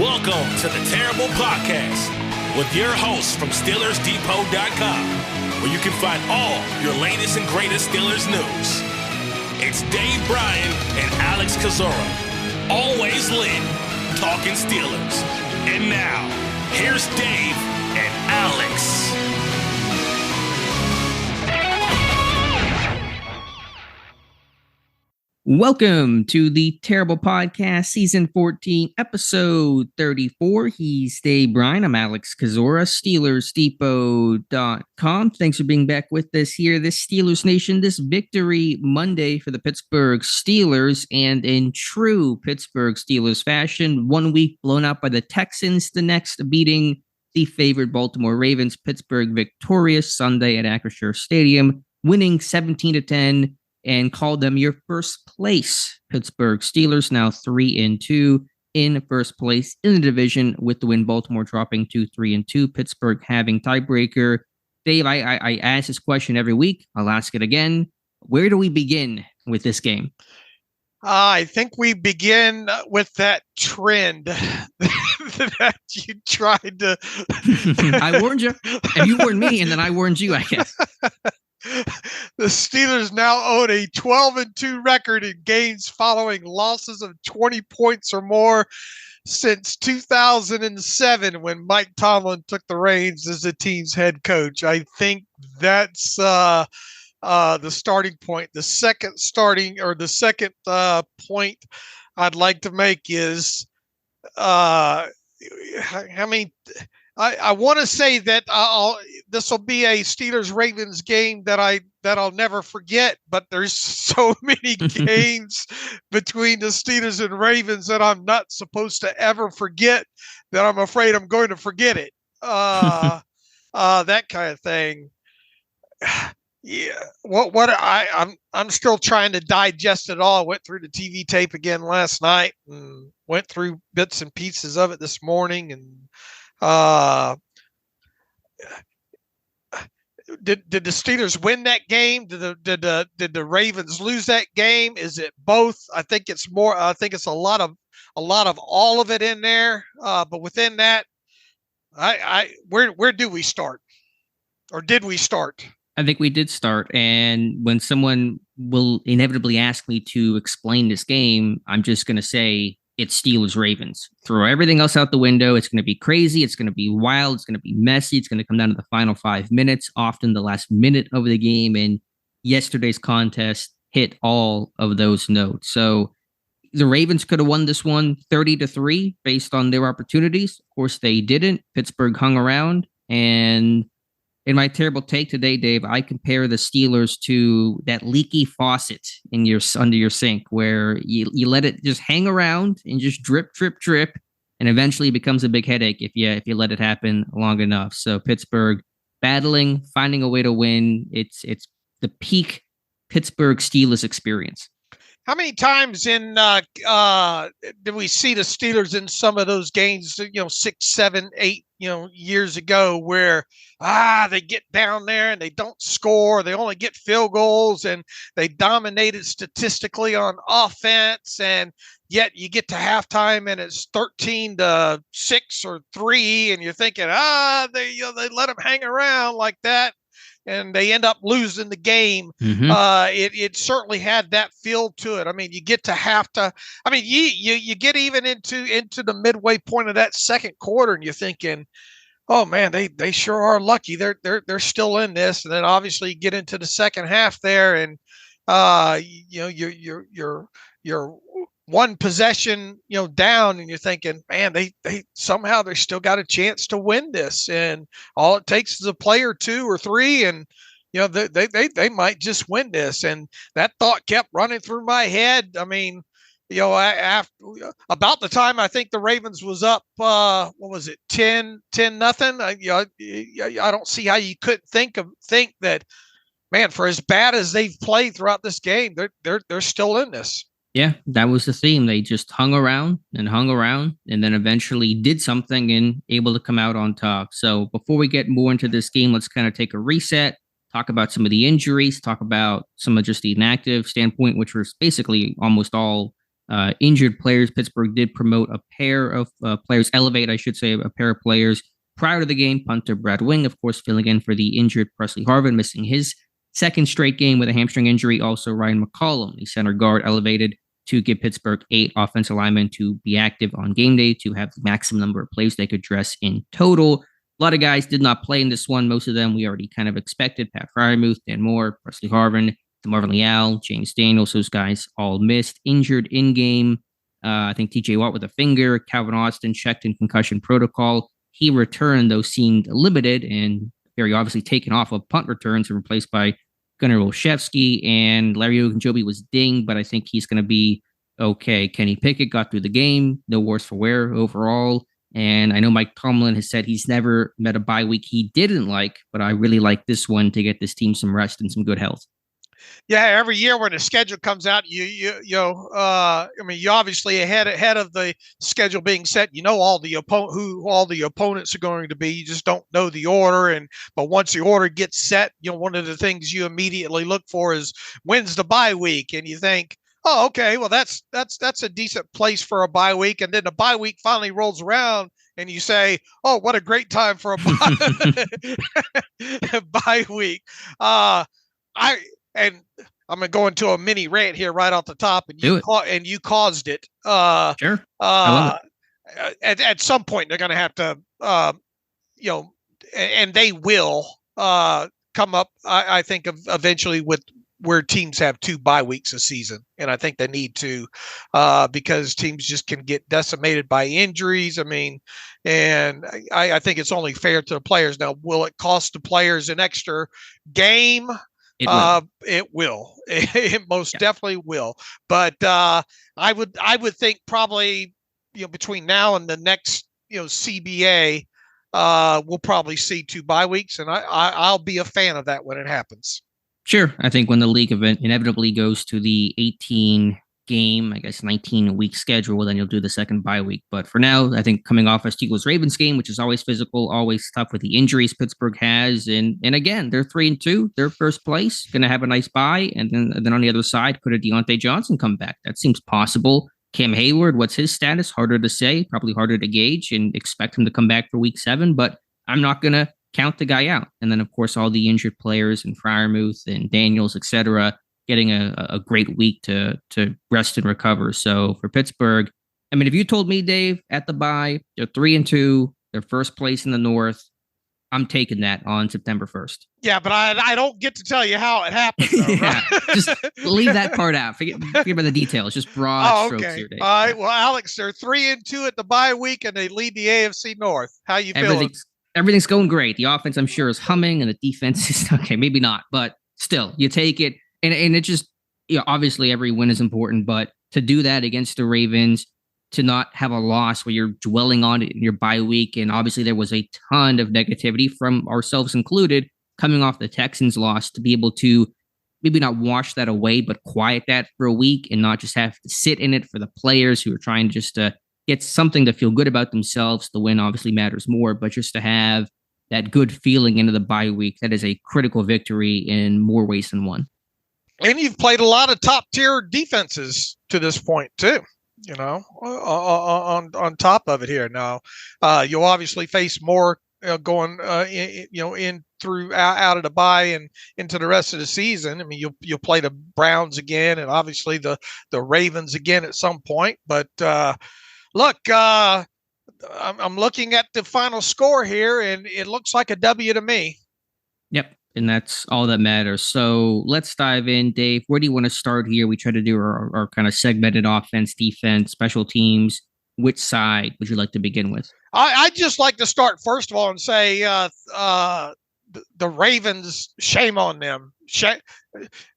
Welcome to the Terrible Podcast with your hosts from SteelersDepot.com, where you can find all your latest and greatest Steelers news. It's Dave Bryan and Alex Kozora, always lit, talking Steelers. And now, here's Dave and Alex. Welcome to the Terrible Podcast, Season 14, Episode 34. He's Dave Bryan. I'm Alex Kozora, SteelersDepot.com. Thanks for being back with us here, this Steelers Nation, this Victory Monday for the Pittsburgh Steelers. And in true Pittsburgh Steelers fashion, 1 week blown out by the Texans, the next beating the favored Baltimore Ravens. Pittsburgh victorious Sunday at Acrisure Stadium, winning 17-10. And called them your first place Pittsburgh Steelers, now 3-2 in first place in the division, with the win. Baltimore dropping to 3-2. Pittsburgh having tiebreaker. Dave, I ask this question every week. I'll ask it again. Where do we begin with this game? I think we begin with that trend that you tried to. I warned you, and you warned me, and then I warned you, I guess. The Steelers now own a 12-2 record in games following losses of 20 points or more since 2007, when Mike Tomlin took the reins as the team's head coach. I think that's the starting point. The second point I'd like to make is I want to say that this will be a Steelers-Ravens game that I'll never forget, but there's so many games between the Steelers and Ravens that I'm not supposed to ever forget that I'm afraid I'm going to forget it. That kind of thing. Yeah. I'm still trying to digest it all. I went through the TV tape again last night and went through bits and pieces of it this morning, and did the Steelers win that game? Did the Ravens lose that game? Is it both? I think it's more. I think it's a lot of all of it in there. But within that, where do we start, or did we start? I think we did start, and when someone will inevitably ask me to explain this game, I'm just going to say it's Steelers-Ravens. Throw everything else out the window. It's going to be crazy. It's going to be wild. It's going to be messy. It's going to come down to the final 5 minutes, often the last minute of the game. And yesterday's contest hit all of those notes. So the Ravens could have won this one 30-3 based on their opportunities. Of course, they didn't. Pittsburgh hung around. And in my terrible take today, Dave, I compare the Steelers to that leaky faucet in under your sink, where you let it just hang around and just drip, drip, drip, and eventually it becomes a big headache if you let it happen long enough. So Pittsburgh battling, finding a way to win. It's the peak Pittsburgh Steelers experience. How many times did we see the Steelers in some of those games, 6, 7, 8, years ago, where they get down there and they don't score, they only get field goals, and they dominated statistically on offense, and yet you get to halftime and it's 13-6 or 3, and you're thinking, they let them hang around like that, and they end up losing the game. Mm-hmm. It certainly had that feel to it. I mean, you get to you get even into the midway point of that second quarter, and you're thinking, oh man, they sure are lucky. They're still in this. And then obviously you get into the second half there, and you're one possession down, and you're thinking, man, they somehow they still got a chance to win this, and all it takes is a play or 2 or 3, and they might just win this. And that thought kept running through my head. I mean, after about the time I think the Ravens was up, what was it, 10-0? I don't see how you couldn't think that, man, for as bad as they've played throughout this game, they're still in this. Yeah, that was the theme. They just hung around, and then eventually did something and able to come out on top. So before we get more into this game, let's kind of take a reset, talk about some of the injuries, talk about some of just the inactive standpoint, which was basically almost all injured players. Pittsburgh did promote a pair of players, elevate, I should say, a pair of players prior to the game. Punter Brad Wing, of course, filling in for the injured Presley Harvin, missing his second straight game with a hamstring injury. Also, Ryan McCollum, the center guard, elevated to give Pittsburgh 8 offensive linemen to be active on game day to have the maximum number of plays they could dress in total. A lot of guys did not play in this one. Most of them we already kind of expected. Pat Fryermuth, Dan Moore, Presley Harvin, DeMarvin Leal, James Daniels, those guys all missed, injured in game. I think TJ Watt with a finger. Calvin Austin checked in concussion protocol. He returned, though seemed limited and very obviously taken off of punt returns and replaced by Gunnar Olszewski. And Larry Ogunjobi was dinged, but I think he's going to be okay. Kenny Pickett got through the game. No worse for wear overall. And I know Mike Tomlin has said he's never met a bye week he didn't like, but I really like this one to get this team some rest and some good health. Yeah, every year when the schedule comes out, you obviously ahead of the schedule being set, you know who all the opponents are going to be. You just don't know the order, but once the order gets set, one of the things you immediately look for is when's the bye week, and you think, oh, okay, well that's a decent place for a bye week, and then the bye week finally rolls around, and you say, oh, what a great time for a bye week. And I'm going to go into a mini rant here right off the top, and you caused it. Sure. I love it. At some point, they're going to have to, and they will come up, I think, eventually with where teams have 2 bye weeks a season. And I think they need to, because teams just can get decimated by injuries. I mean, and I think it's only fair to the players. Now, will it cost the players an extra game? It will. It most definitely will. But I would think probably between now and the next CBA, we'll probably see 2 bye weeks, and I'll be a fan of that when it happens. Sure. I think when the league event inevitably goes to the 18 game, I guess 19-week schedule, then you'll do the second bye week. But for now, I think coming off a Steelers Ravens game, which is always physical, always tough with the injuries Pittsburgh has, and again, they're 3-2, they're first place, going to have a nice bye, and then on the other side, could a Deontay Johnson come back? That seems possible. Cam Hayward, what's his status? Harder to say, probably harder to gauge, and expect him to come back for week 7, but I'm not going to count the guy out. And then, of course, all the injured players and Fryermuth and Daniels, etc., getting a great week to rest and recover. So for Pittsburgh, I mean, if you told me, Dave, at the bye, they're 3-2, they're first place in the North, I'm taking that on September 1st. Yeah, but I don't get to tell you how it happened, though, right? Just leave that part out. Forget about the details. Just broad strokes here, Dave. All right. Well, Alex, they're 3-2 at the bye week, and they lead the AFC North. How you feeling? Everything's going great. The offense, I'm sure, is humming, and the defense is okay. Maybe not, but still, you take it. And it just, obviously every win is important, but to do that against the Ravens, to not have a loss where you're dwelling on it in your bye week, and obviously there was a ton of negativity from ourselves included, coming off the Texans loss, to be able to maybe not wash that away, but quiet that for a week and not just have to sit in it for the players who are trying just to get something to feel good about themselves. The win obviously matters more, but just to have that good feeling into the bye week, that is a critical victory in more ways than one. And you've played a lot of top tier defenses to this point too, on top of it here. Now, you'll obviously face more going, in through out of the bye and into the rest of the season. I mean, you'll play the Browns again, and obviously the Ravens again at some point. But look, I'm looking at the final score here, and it looks like a W to me. Yep. And that's all that matters. So let's dive in, Dave. Where do you want to start here? We try to do our kind of segmented offense, defense, special teams. Which side would you like to begin with? I'd just like to start, first of all, and say the Ravens, shame on them.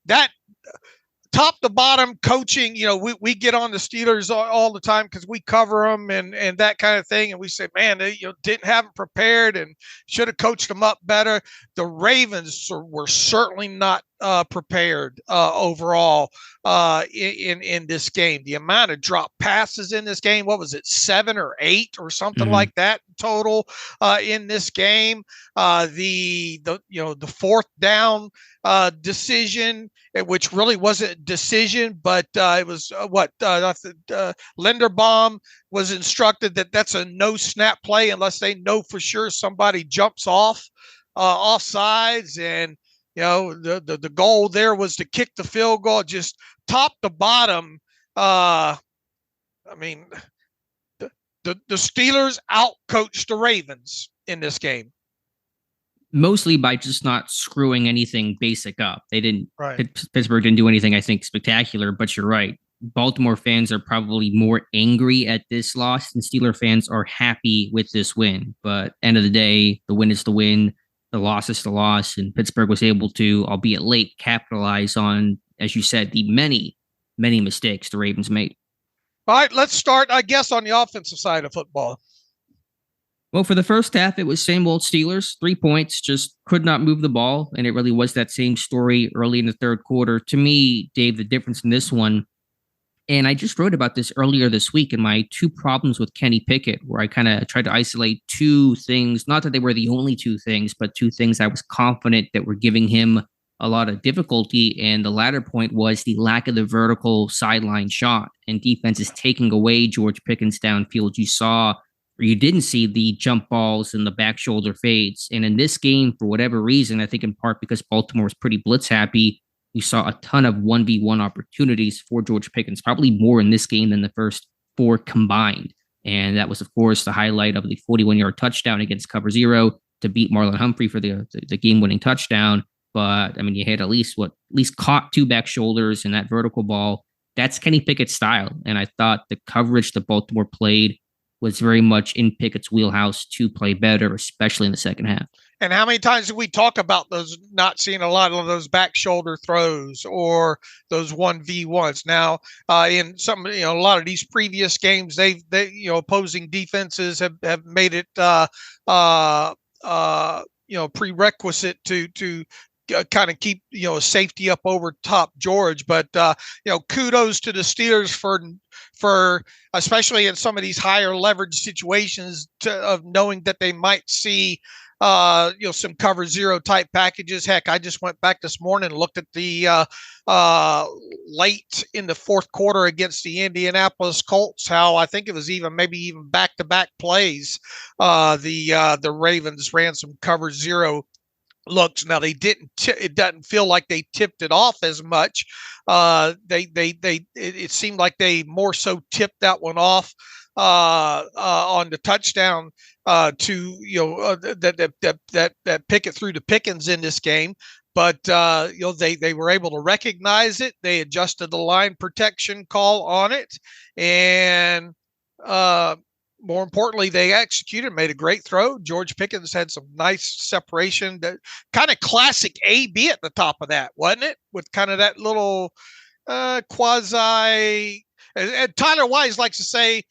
That top to bottom coaching, we get on the Steelers all the time because we cover them and that kind of thing. And we say, man, they didn't have them prepared and should have coached them up better. The Ravens were certainly not prepared overall in this game. The amount of drop passes in this game, what was it, 7 or 8 or something like that total in this game? The fourth down decision, which really wasn't a decision, but it was Linderbaum was instructed that that's a no snap play unless they know for sure somebody jumps off offsides, and the goal there was to kick the field goal, just top to bottom. I mean, the Steelers outcoached the Ravens in this game. Mostly by just not screwing anything basic up. They didn't. Right. Pittsburgh didn't do anything, I think, spectacular. But you're right. Baltimore fans are probably more angry at this loss, and Steeler fans are happy with this win. But end of the day, the win is the win. The loss is the loss, and Pittsburgh was able to, albeit late, capitalize on, as you said, the many, many mistakes the Ravens made. All right, let's start, I guess, on the offensive side of football. Well, for the first half, it was same old Steelers, 3 points, just could not move the ball. And it really was that same story early in the third quarter. To me, Dave, the difference in this one, and I just wrote about this earlier this week in my 2 problems with Kenny Pickett, where I kind of tried to isolate 2 things, not that they were the only 2 things, but 2 things I was confident that were giving him a lot of difficulty. And the latter point was the lack of the vertical sideline shot, and defense is taking away George Pickens downfield. You saw, or you didn't see, the jump balls and the back shoulder fades. And in this game, for whatever reason, I think in part because Baltimore was pretty blitz happy, you saw a ton of 1v1 opportunities for George Pickens, probably more in this game than the first 4 combined. And that was, of course, the highlight of the 41-yard touchdown against cover 0 to beat Marlon Humphrey for the game-winning touchdown. But I mean, you had at least caught 2 back shoulders and that vertical ball. That's Kenny Pickett's style. And I thought the coverage that Baltimore played was very much in Pickett's wheelhouse to play better, especially in the second half. And how many times did we talk about those, not seeing a lot of those back shoulder throws or those 1v1s? Now, in some, a lot of these previous games, they opposing defenses have made it, prerequisite to kind of keep safety up over top George. But kudos to the Steelers for especially in some of these higher leverage situations of knowing that they might see some cover 0 type packages. Heck, I just went back this morning and looked at the late in the fourth quarter against the Indianapolis Colts, how I think it was maybe even back-to-back plays. The Ravens ran some cover 0 looks. Now they didn't. It doesn't feel like they tipped it off as much. It seemed like they more so tipped that one off on the touchdown to that Pickett threw to Pickens in this game. But they were able to recognize it. They adjusted the line protection call on it, and more importantly, they executed, made a great throw. George Pickens had some nice separation, that kind of classic AB at the top of that, wasn't it? With kind of that little quasi. And Tyler Wise likes to say,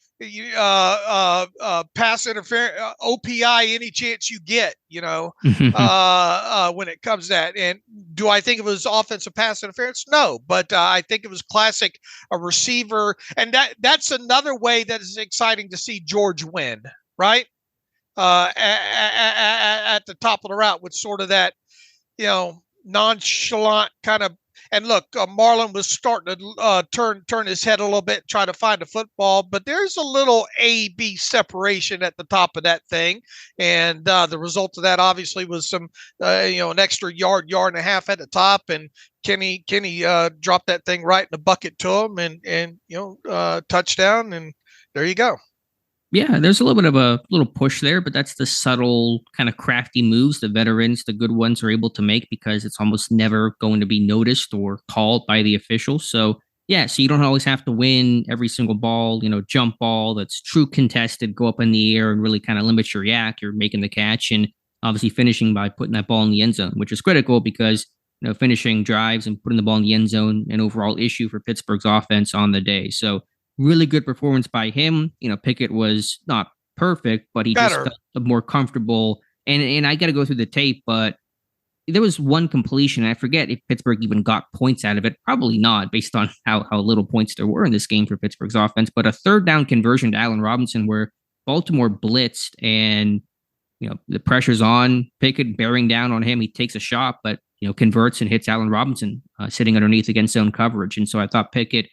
pass interference, OPI, any chance you get, when it comes to that. And do I think it was offensive pass interference? No, but I think it was classic, a receiver. And that's another way that is exciting to see George win, right? At the top of the route with sort of that, nonchalant kind of. And look, Marlon was starting to turn his head a little bit, try to find a football, but there's a little A-B separation at the top of that thing. And the result of that obviously was some, an extra yard and a half at the top. And Kenny dropped that thing right in the bucket to him and touchdown. And there you go. Yeah, there's a little bit of a little push there, but that's the subtle kind of crafty moves the veterans, the good ones, are able to make because it's almost never going to be noticed or called by the officials. So, yeah, so you don't always have to win every single ball, jump ball that's true contested, go up in the air and really kind of limit your yak. You're making the catch and obviously finishing by putting that ball in the end zone, which is critical because, finishing drives and putting the ball in the end zone, an overall issue for Pittsburgh's offense on the day. So, really good performance by him. Pickett was not perfect, but he just felt more comfortable. And I got to go through the tape, but there was one completion. And I forget if Pittsburgh even got points out of it. Probably not, based on how little points there were in this game for Pittsburgh's offense. But a third down conversion to Allen Robinson where Baltimore blitzed and the pressure's on Pickett, bearing down on him. He takes a shot, but converts and hits Allen Robinson sitting underneath against zone coverage. And so I thought Pickett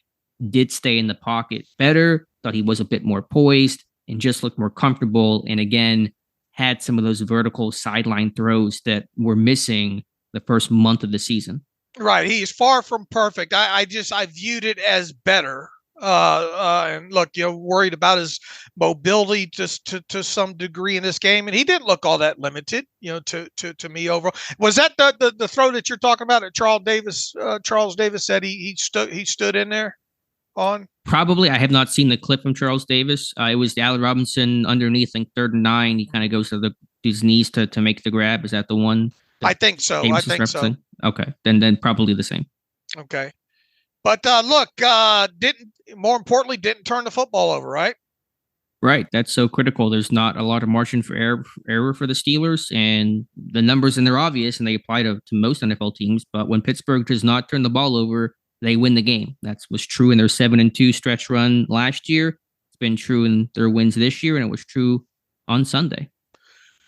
did stay in the pocket better. Thought he was a bit more poised and just looked more comfortable. And again, had some of those vertical sideline throws that were missing the first month of the season. Right. He's far from perfect. I viewed it as better. And look, worried about his mobility just to some degree in this game, and he didn't look all that limited. To me overall, was that the throw that you're talking about that Charles Davis said he stood in there on? Probably. I have not seen the clip from Charles Davis. It was Allen Robinson underneath, I think 3rd and 9. He kind of goes to his knees to make the grab. Is that the one? I think so. Davis I think so. Okay, then probably the same. Okay. But look, more importantly, didn't turn the football over, right? Right. That's so critical. There's not a lot of margin for error for the Steelers, and the numbers and they're obvious and they apply to most NFL teams. But when Pittsburgh does not turn the ball over, they win the game. That was true in their 7-2 stretch run last year. It's been true in their wins this year, and it was true on Sunday.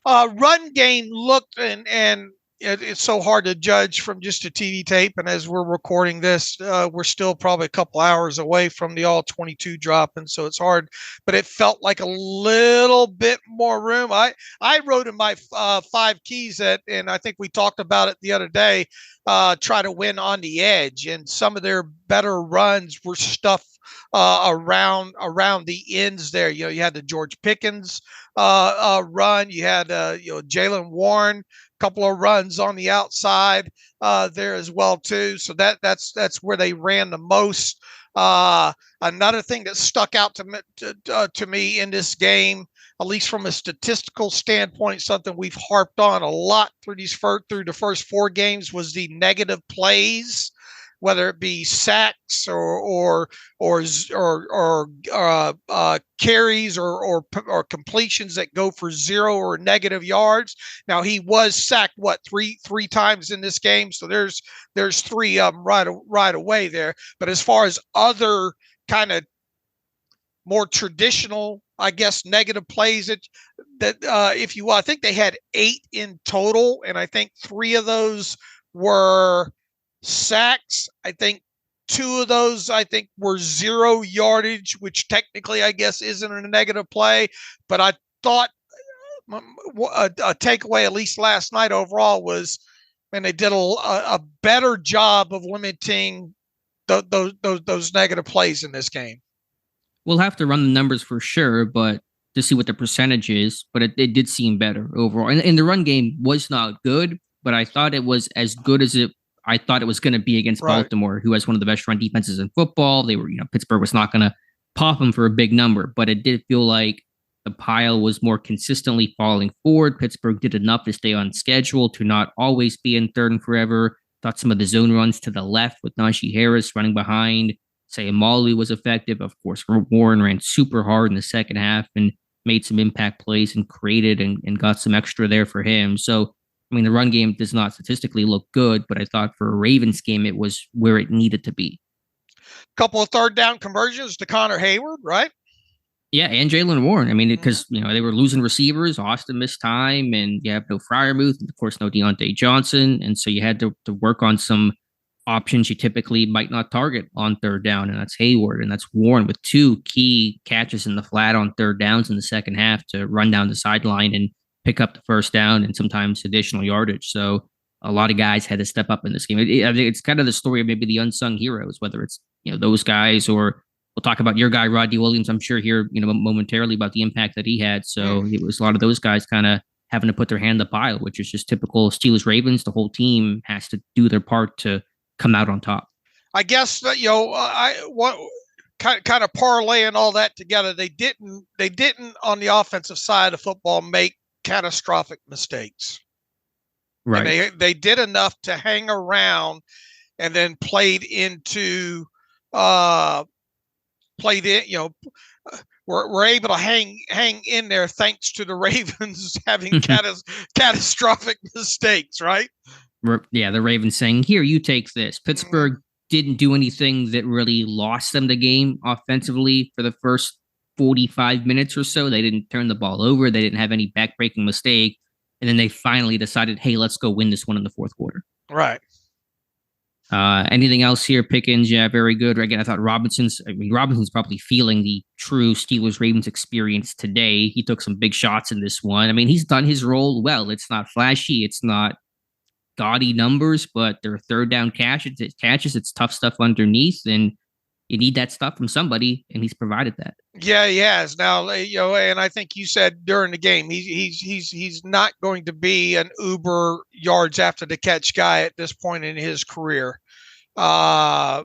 Run game looked and it's so hard to judge from just a TV tape. And as we're recording this, we're still probably a couple hours away from the all-22 drop. And so it's hard, but it felt like a little bit more room. I wrote in my 5 keys and I think we talked about it the other day, try to win on the edge. And some of their better runs were stuff around the ends there. You had the George Pickens run. You had Jaylen Warren, couple of runs on the outside there as well too. So that's where they ran the most. Another thing that stuck out to me in this game, at least from a statistical standpoint, something we've harped on a lot through the first 4 games, was the negative plays, whether it be sacks or carries or completions that go for 0 or negative yards. Now he was sacked three times in this game, so there's 3 of them right away there. But as far as other kind of more traditional, I guess, negative plays if you will, I think they had 8 in total, and I think 3 of those were sacks. I think 2 of those were 0 yardage, which technically I guess isn't a negative play. But I thought a takeaway, at least last night overall, was, and they did a better job of limiting those negative plays in this game. We'll have to run the numbers for sure, but to see what the percentage is. But it did seem better overall. And the run game was not good, but I thought it was as good as I thought it was going to be against Baltimore, who has one of the best run defenses in football. They were, Pittsburgh was not going to pop them for a big number, but it did feel like the pile was more consistently falling forward. Pittsburgh did enough to stay on schedule, to not always be in 3rd and forever. Thought some of the zone runs to the left with Najee Harris running behind, say Amalu, was effective. Of course, Warren ran super hard in the second half and made some impact plays and created and got some extra there for him. So, the run game does not statistically look good, but I thought for a Ravens game, it was where it needed to be. Couple of 3rd down conversions to Connor Hayward, right? Yeah, and Jaylen Warren. Because they were losing receivers. Austin missed time, and you have no Freiermuth, and of course no Deontay Johnson, and so you had to work on some options you typically might not target on 3rd down, and that's Hayward, and that's Warren with 2 key catches in the flat on 3rd downs in the second half to run down the sideline and pick up the 1st down and sometimes additional yardage. So a lot of guys had to step up in this game. I think it's kind of the story of maybe the unsung heroes, whether it's those guys, or we'll talk about your guy Rodney Williams, I'm sure, here momentarily, about the impact that he had. So it was a lot of those guys kind of having to put their hand in the pile, which is just typical Steelers Ravens. The whole team has to do their part to come out on top. I guess that kind of parlaying all that together, they didn't on the offensive side of football make catastrophic mistakes. Right. And they did enough to hang around, and then played in, we're able to hang in there thanks to the Ravens having catastrophic mistakes, right? The Ravens saying, "Here, you take this." Pittsburgh didn't do anything that really lost them the game offensively for the first 45 minutes or so. They didn't turn the ball over. They didn't have any backbreaking mistake. And then they finally decided, hey, let's go win this one in the fourth quarter. Right. Anything else here? Pickens, yeah, very good. Again, I thought Robinson's probably feeling the true Steelers-Ravens experience today. He took some big shots in this one. I mean, he's done his role well. It's not flashy. It's not gaudy numbers, but they're third down catches. It's tough stuff underneath, and you need that stuff from somebody, and he's provided that. Yeah, he has. Now, and I think you said during the game, he's not going to be an uber yards after the catch guy at this point in his career. But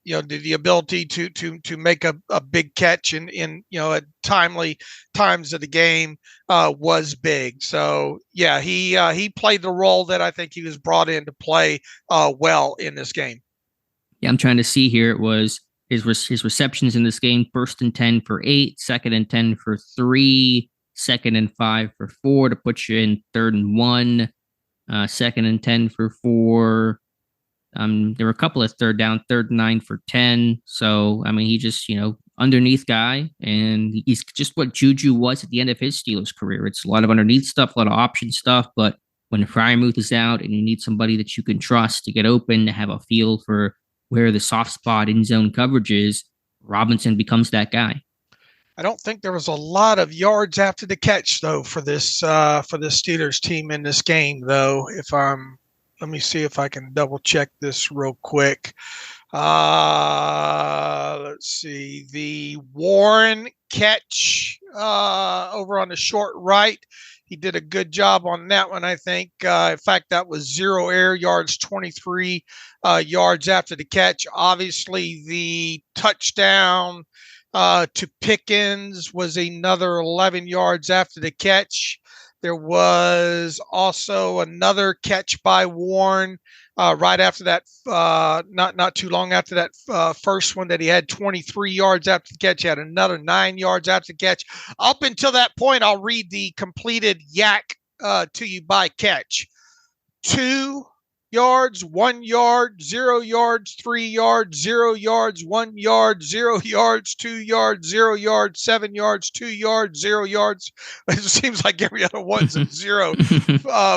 the ability to make a big catch in at timely times of the game was big. So yeah, he played the role that I think he was brought in to play well in this game. Yeah, I'm trying to see here. It was his receptions in this game: 1st and 10 for 8, 2nd and 10 for 3, 2nd and 5 for 4 to put you in 3rd and 1, 2nd and 10 for 4. There were a couple of 3rd down, 3rd and 9 for 10. So, I mean, he just, underneath guy, and he's just what Juju was at the end of his Steelers career. It's a lot of underneath stuff, a lot of option stuff, but when Freiermuth is out and you need somebody that you can trust to get open, to have a feel for where the soft spot in zone coverage is, Robinson becomes that guy. I don't think there was a lot of yards after the catch though for this Steelers team in this game though. Let me see if I can double check this real quick. Let's see. The Warren catch over on the short right. He did a good job on that one, I think. In fact, that was 0 air yards, 23 yards after the catch. Obviously, the touchdown to Pickens was another 11 yards after the catch. There was also another catch by Warren right after that, not too long after that first one that he had 23 yards after the catch. He had another 9 yards after the catch. Up until that point, I'll read the completed yak to you by catch. 2 yards, 1 yard, 0 yards, 3 yards, 0 yards, 1 yard, 0 yards, 2 yards, 0 yards, 7 yards, 2 yards, 0 yards. It seems like every other one's a 0,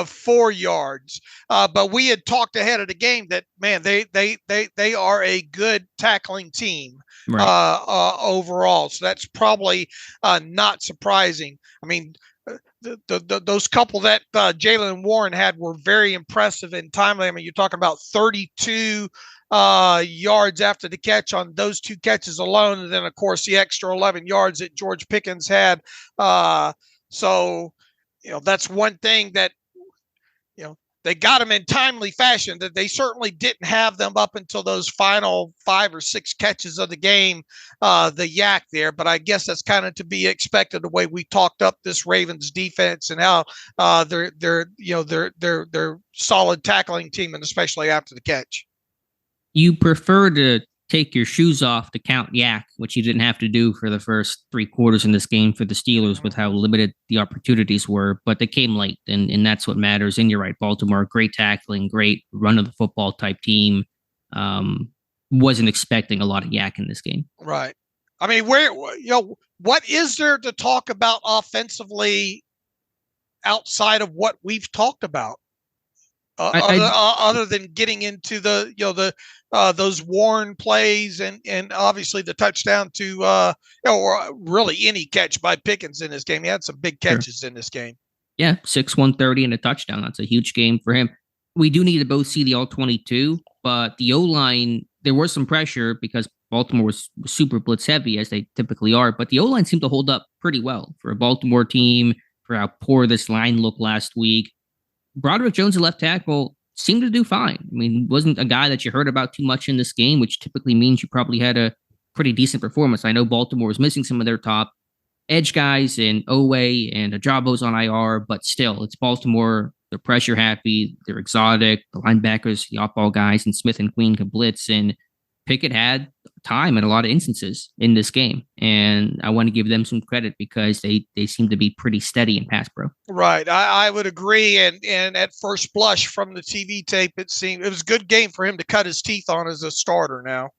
4 yards. But we had talked ahead of the game that, man, they are a good tackling team. Right. Overall. So that's probably not surprising. I mean, those couple that Jaylen and Warren had were very impressive and timely. I mean, you're talking about 32 yards after the catch on those 2 catches alone. And then, of course, the extra 11 yards that George Pickens had. So, that's one thing that, they got them in timely fashion. That they certainly didn't have them up until those final 5 or 6 catches of the game, the yak there. But I guess that's kind of to be expected the way we talked up this Ravens defense and how they're solid tackling team, and especially after the catch. You prefer to take your shoes off to count yak, which you didn't have to do for the first 3 quarters in this game for the Steelers with how limited the opportunities were, but they came late, and that's what matters. And you're right, Baltimore, great tackling, great run of the football type team. Wasn't expecting a lot of yak in this game. Right. I mean, what is there to talk about offensively outside of what we've talked about? Other than getting into those Warren plays and obviously the touchdown to or really any catch by Pickens in this game. He had some big catches in this game. Yeah, 6, 130 and a touchdown. That's a huge game for him. We do need to both see the all 22, but the O-line, there was some pressure because Baltimore was super blitz heavy as they typically are, but the O-line seemed to hold up pretty well for a Baltimore team, for how poor this line looked last week. Broderick Jones, the left tackle, seemed to do fine. I mean, wasn't a guy that you heard about too much in this game, which typically means you probably had a pretty decent performance. I know Baltimore was missing some of their top edge guys in Owe and Ajabo's on IR, but still, it's Baltimore. They're pressure happy. They're exotic. The linebackers, the off-ball guys, and Smith and Queen can blitz. And Pickett had time in a lot of instances in this game, and I want to give them some credit because they seem to be pretty steady in pass pro. Right, I would agree. And at first blush from the TV tape, it seemed it was a good game for him to cut his teeth on as a starter. Now,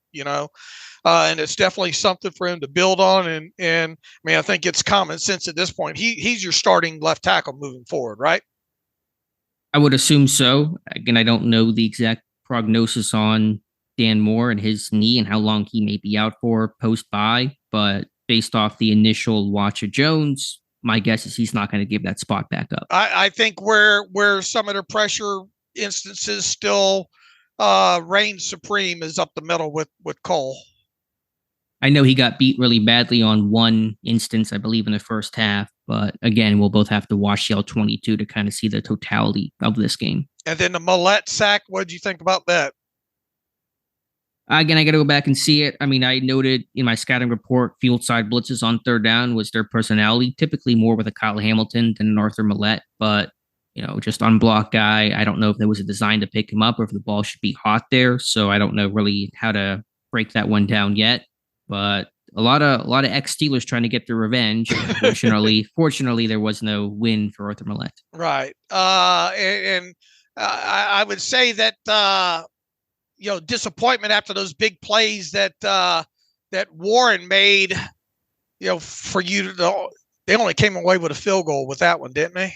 and it's definitely something for him to build on. And I mean, I think it's common sense at this point. He's your starting left tackle moving forward, right? I would assume so. Again, I don't know the exact prognosis on Dan Moore and his knee and how long he may be out for post-bye, but based off the initial watch of Jones, my guess is he's not going to give that spot back up. I think where some of the pressure instances still reign supreme is up the middle with Cole. I know he got beat really badly on one instance, I believe, in the first half. But again, we'll both have to watch the L22 to kind of see the totality of this game. And then the Millette sack, what did you think about that? Again, I got to go back and see it. I mean, I noted in my scouting report, field side blitzes on third down was their personality, typically more with a Kyle Hamilton than an Arthur Millette. But, just unblocked guy. I don't know if there was a design to pick him up or if the ball should be hot there. So I don't know really how to break that one down yet. But a lot of ex-Steelers trying to get their revenge. Fortunately, there was no win for Arthur Millette. Right. I would say that, disappointment after those big plays that Warren made, for you to, they only came away with a field goal with that one, didn't they?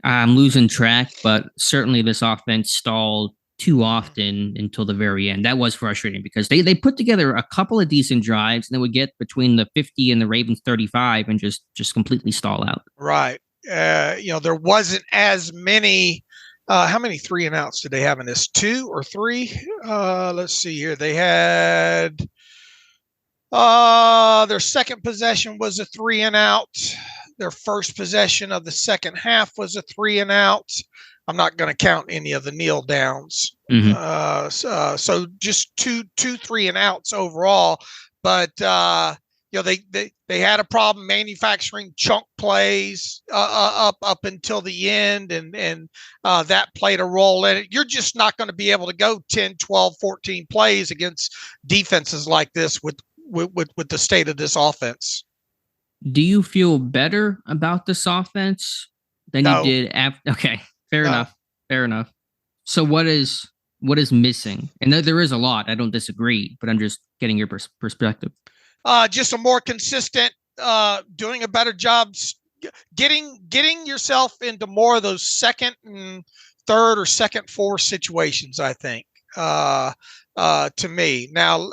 I'm losing track, but certainly this offense stalled too often until the very end. That was frustrating because they put together a couple of decent drives and then would get between the 50 and the Ravens 35 and just completely stall out. Right. There wasn't as many. How many 3 and outs did they have in this? 2 or 3? Let's see here. They had their second possession was a 3 and out. Their first possession of the second half was a 3 and out. I'm not going to count any of the kneel downs. Mm-hmm. So just two 3 and outs overall. But they had a problem manufacturing chunk plays up until the end, and that played a role in it. You're just not going to be able to go 10, 12, 14 plays against defenses like this with the state of this offense. Do you feel better about this offense than you did after? Okay, fair enough. So what is missing? And there is a lot. I don't disagree, but I'm just getting your perspective. Just a more consistent, doing a better job, getting yourself into more of those second and third or second, fourth situations, I think, to me. Now,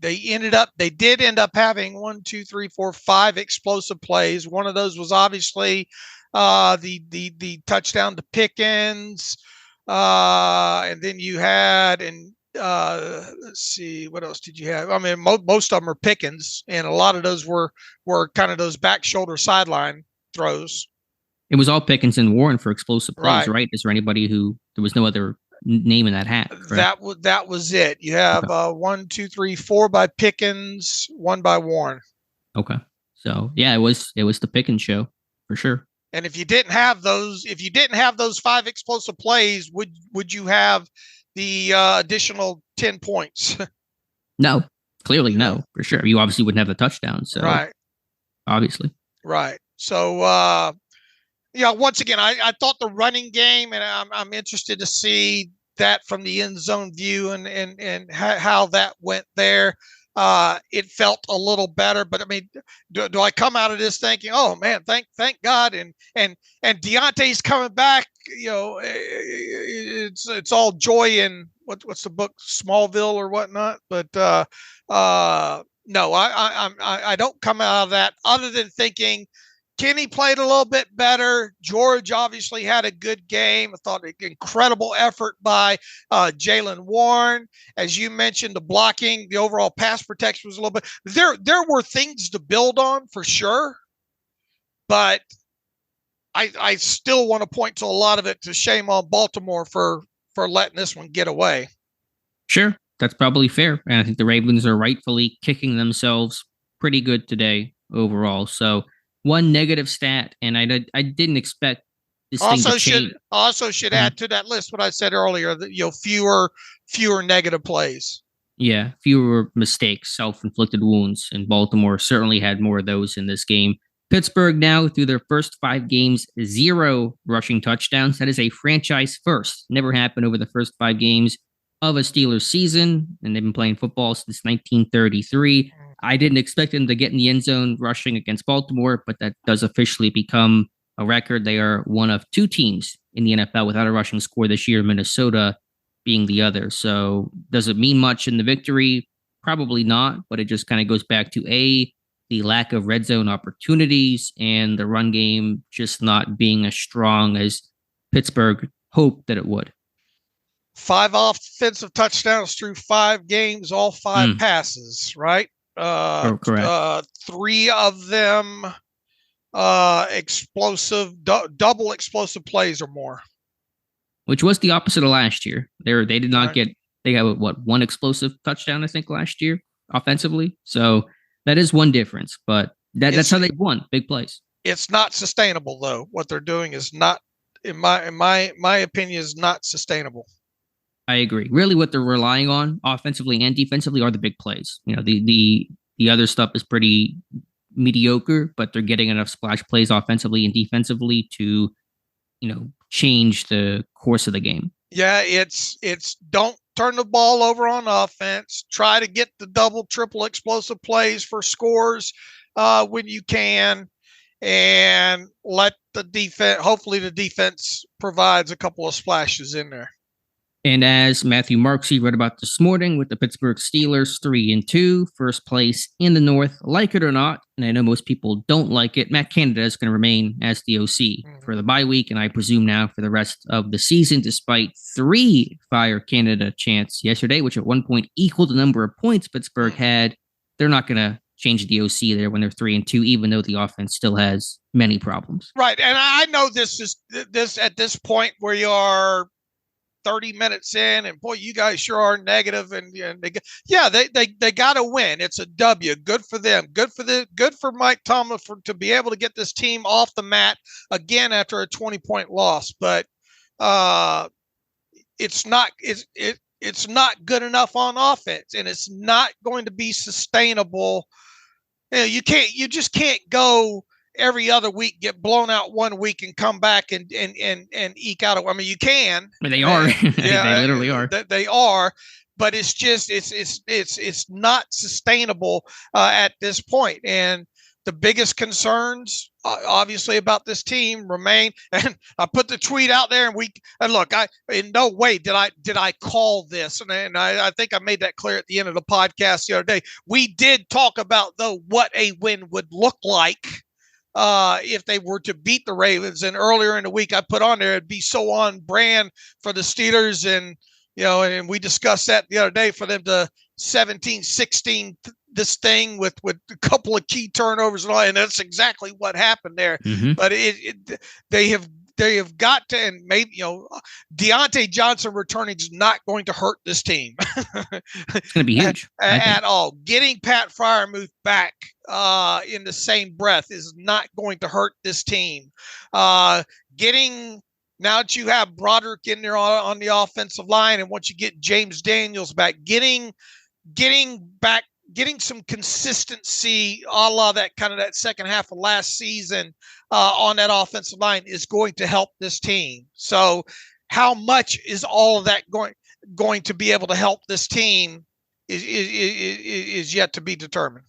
they did end up having 1, 2, 3, 4, 5 explosive plays. One of those was obviously the touchdown to Pickens. And then you had, let's see, what else did you have? I mean, most of them are Pickens, and a lot of those were kind of those back shoulder sideline throws. It was all Pickens and Warren for explosive plays, right? Is there anybody there was no other name in that hat? Correct? That was it. You have 1, 2, 3, 4 by Pickens, 1 by Warren. Okay, so yeah, it was the Pickens show for sure. And if you didn't have those 5 explosive plays, would you have the additional 10 points? No, clearly no, for sure. You obviously wouldn't have the touchdown. So right, obviously, right. So once again, I thought the running game, and I'm interested to see that from the end zone view and how that went there. It felt a little better, but I mean, do I come out of this thinking, oh man, thank God, and Deontay's coming back? It's all joy in what's the book, Smallville or whatnot. But no, I don't come out of that other than thinking Kenny played a little bit better. George obviously had a good game. I thought an incredible effort by Jaylen Warren. As you mentioned, the blocking, the overall pass protection was a little bit. There were things to build on for sure, but I still want to point to a lot of it to shame on Baltimore for letting this one get away. Sure, that's probably fair. And I think the Ravens are rightfully kicking themselves pretty good today overall. So one negative stat, and I didn't expect this thing to change. Should add to that list what I said earlier, that fewer negative plays. Yeah, fewer mistakes, self-inflicted wounds, and Baltimore certainly had more of those in this game. Pittsburgh now, through their first 5 games, 0 rushing touchdowns. That is a franchise first. Never happened over the first 5 games of a Steelers season, and they've been playing football since 1933. I didn't expect them to get in the end zone rushing against Baltimore, but that does officially become a record. They are one of 2 teams in the NFL without a rushing score this year, Minnesota being the other. So does it mean much in the victory? Probably not, but it just kind of goes back to the lack of red zone opportunities and the run game just not being as strong as Pittsburgh hoped that it would. 5 offensive touchdowns through 5 games, all 5 passes, right? Correct. 3 of them explosive, double explosive plays or more. Which was the opposite of last year. They did not get, they got what, 1 explosive touchdown, I think, last year offensively. So that is one difference, but that's how they won, big plays. It's not sustainable though. What they're doing is not, in my opinion, is not sustainable. I agree. Really, what they're relying on offensively and defensively are the big plays. You know, the other stuff is pretty mediocre, but they're getting enough splash plays offensively and defensively to, change the course of the game. Yeah, it's don't turn the ball over on offense. Try to get the double, triple explosive plays for scores when you can, and let the defense. Hopefully, the defense provides a couple of splashes in there. And as Matthew Marksy wrote about this morning, with the Pittsburgh Steelers 3-2, first place in the North, like it or not, and I know most people don't like it, Matt Canada is going to remain as the OC for the bye week, and I presume now for the rest of the season, despite 3 fire Canada chants yesterday, which at one point equaled the number of points Pittsburgh had. They're not going to change the OC there when they're 3-2, even though the offense still has many problems. Right, and I know this at this point where you are 30 minutes in, and boy, you guys sure are negative. And they got to win. It's a W. Good for them. Good for Mike Tomlin to be able to get this team off the mat again after a 20-point loss. But it's not good enough on offense, and it's not going to be sustainable. You just can't go every other week, get blown out one week and come back and eke out. I mean, you can. I mean, they are. Yeah, they literally are. They are, but it's just it's not sustainable at this point. And the biggest concerns, obviously, about this team remain. And I put the tweet out there, and look, in no way did I call this, and I think I made that clear at the end of the podcast the other day. We did talk about what a win would look like if they were to beat the Ravens. And earlier in the week, I put on there, it'd be so on brand for the Steelers. And, and we discussed that the other day, for them to 17-16 this thing with a couple of key turnovers and all. And that's exactly what happened there. Mm-hmm. But they have got to, and maybe, Deontay Johnson returning is not going to hurt this team. It's going to be huge at all. Getting Pat Freiermuth back in the same breath is not going to hurt this team. Now that you have Broderick in there on the offensive line, and once you get James Daniels back, getting some consistency, a la that second half of last season on that offensive line is going to help this team. So how much is all of that going to be able to help this team is yet to be determined.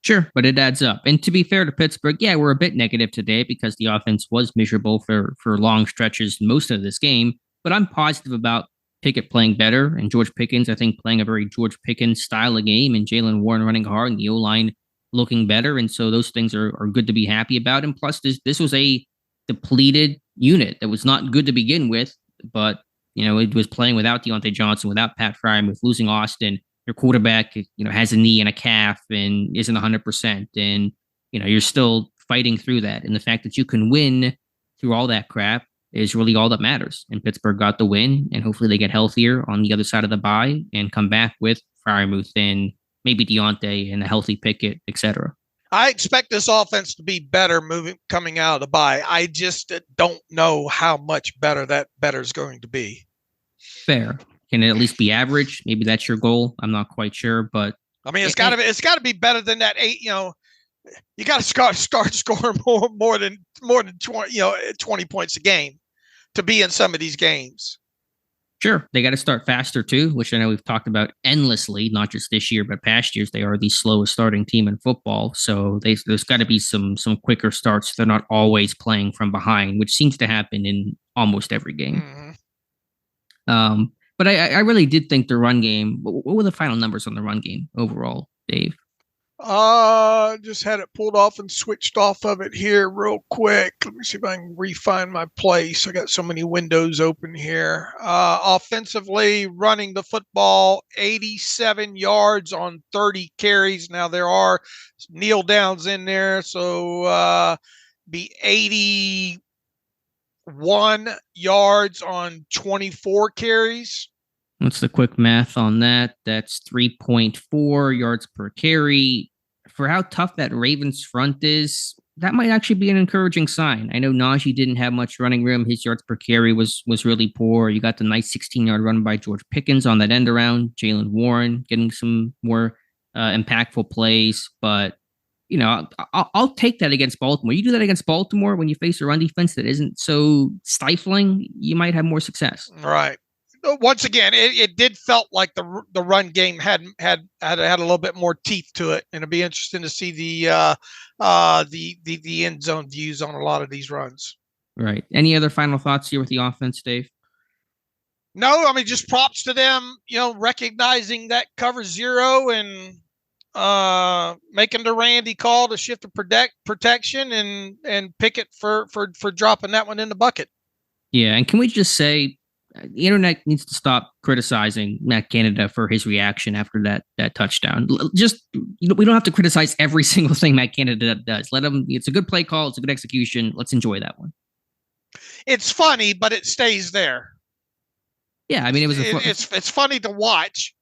Sure, but it adds up. And to be fair to Pittsburgh, yeah, we're a bit negative today because the offense was miserable for long stretches most of this game. But I'm positive about Pickett playing better, and George Pickens, I think, playing a very George Pickens style of game, and Jaylen Warren running hard, and the O-line looking better. And so those things are good to be happy about. And plus, this was a depleted unit that was not good to begin with, but, it was playing without Deontay Johnson, without Pat Freiermuth, losing Austin. Your quarterback, has a knee and a calf and isn't 100%. And, you're still fighting through that. And the fact that you can win through all that crap is really all that matters. And Pittsburgh got the win, and hopefully they get healthier on the other side of the bye and come back with Freiermuth and maybe Deontay and a healthy Pickett, etc. I expect this offense to be better coming out of the bye. I just don't know how much better that better is going to be. Fair. Can it at least be average? Maybe that's your goal. I'm not quite sure, but I mean, it's got to be better than that 8. You got to start scoring more than 20, 20 points a game to be in some of these games. Sure, they got to start faster too, which I know we've talked about endlessly, not just this year but past years. They are the slowest starting team in football, so there's got to be some quicker starts. They're not always playing from behind, which seems to happen in almost every game. Mm-hmm. But I really did think the run game. What were the final numbers on the run game overall, Dave? Just had it pulled off and switched off of it here real quick. Let me see if I can refine my place. I got so many windows open here. Offensively, running the football, 87 yards on 30 carries. Now there are kneel downs in there, so be 81 yards on 24 carries. What's the quick math on that? That's 3.4 yards per carry. For how tough that Ravens front is, that might actually be an encouraging sign. I know Najee didn't have much running room. His yards per carry was really poor. You got the nice 16-yard run by George Pickens on that end around. Jaylen Warren getting some more impactful plays. But, I'll take that against Baltimore. You do that against Baltimore when you face a run defense that isn't so stifling, you might have more success. Right. Once again, it did felt like the run game had a little bit more teeth to it, and it'd be interesting to see the end zone views on a lot of these runs. Right. Any other final thoughts here with the offense, Dave? No, I mean, just props to them. Recognizing that cover zero and making the Randy call to shift the protection and Pickett for dropping that one in the bucket. Yeah, and can we just say, the internet needs to stop criticizing Matt Canada for his reaction after that touchdown. Just, we don't have to criticize every single thing Matt Canada does. Let him. It's a good play call. It's a good execution. Let's enjoy that one. It's funny, but it stays there. Yeah, I mean, it's funny to watch.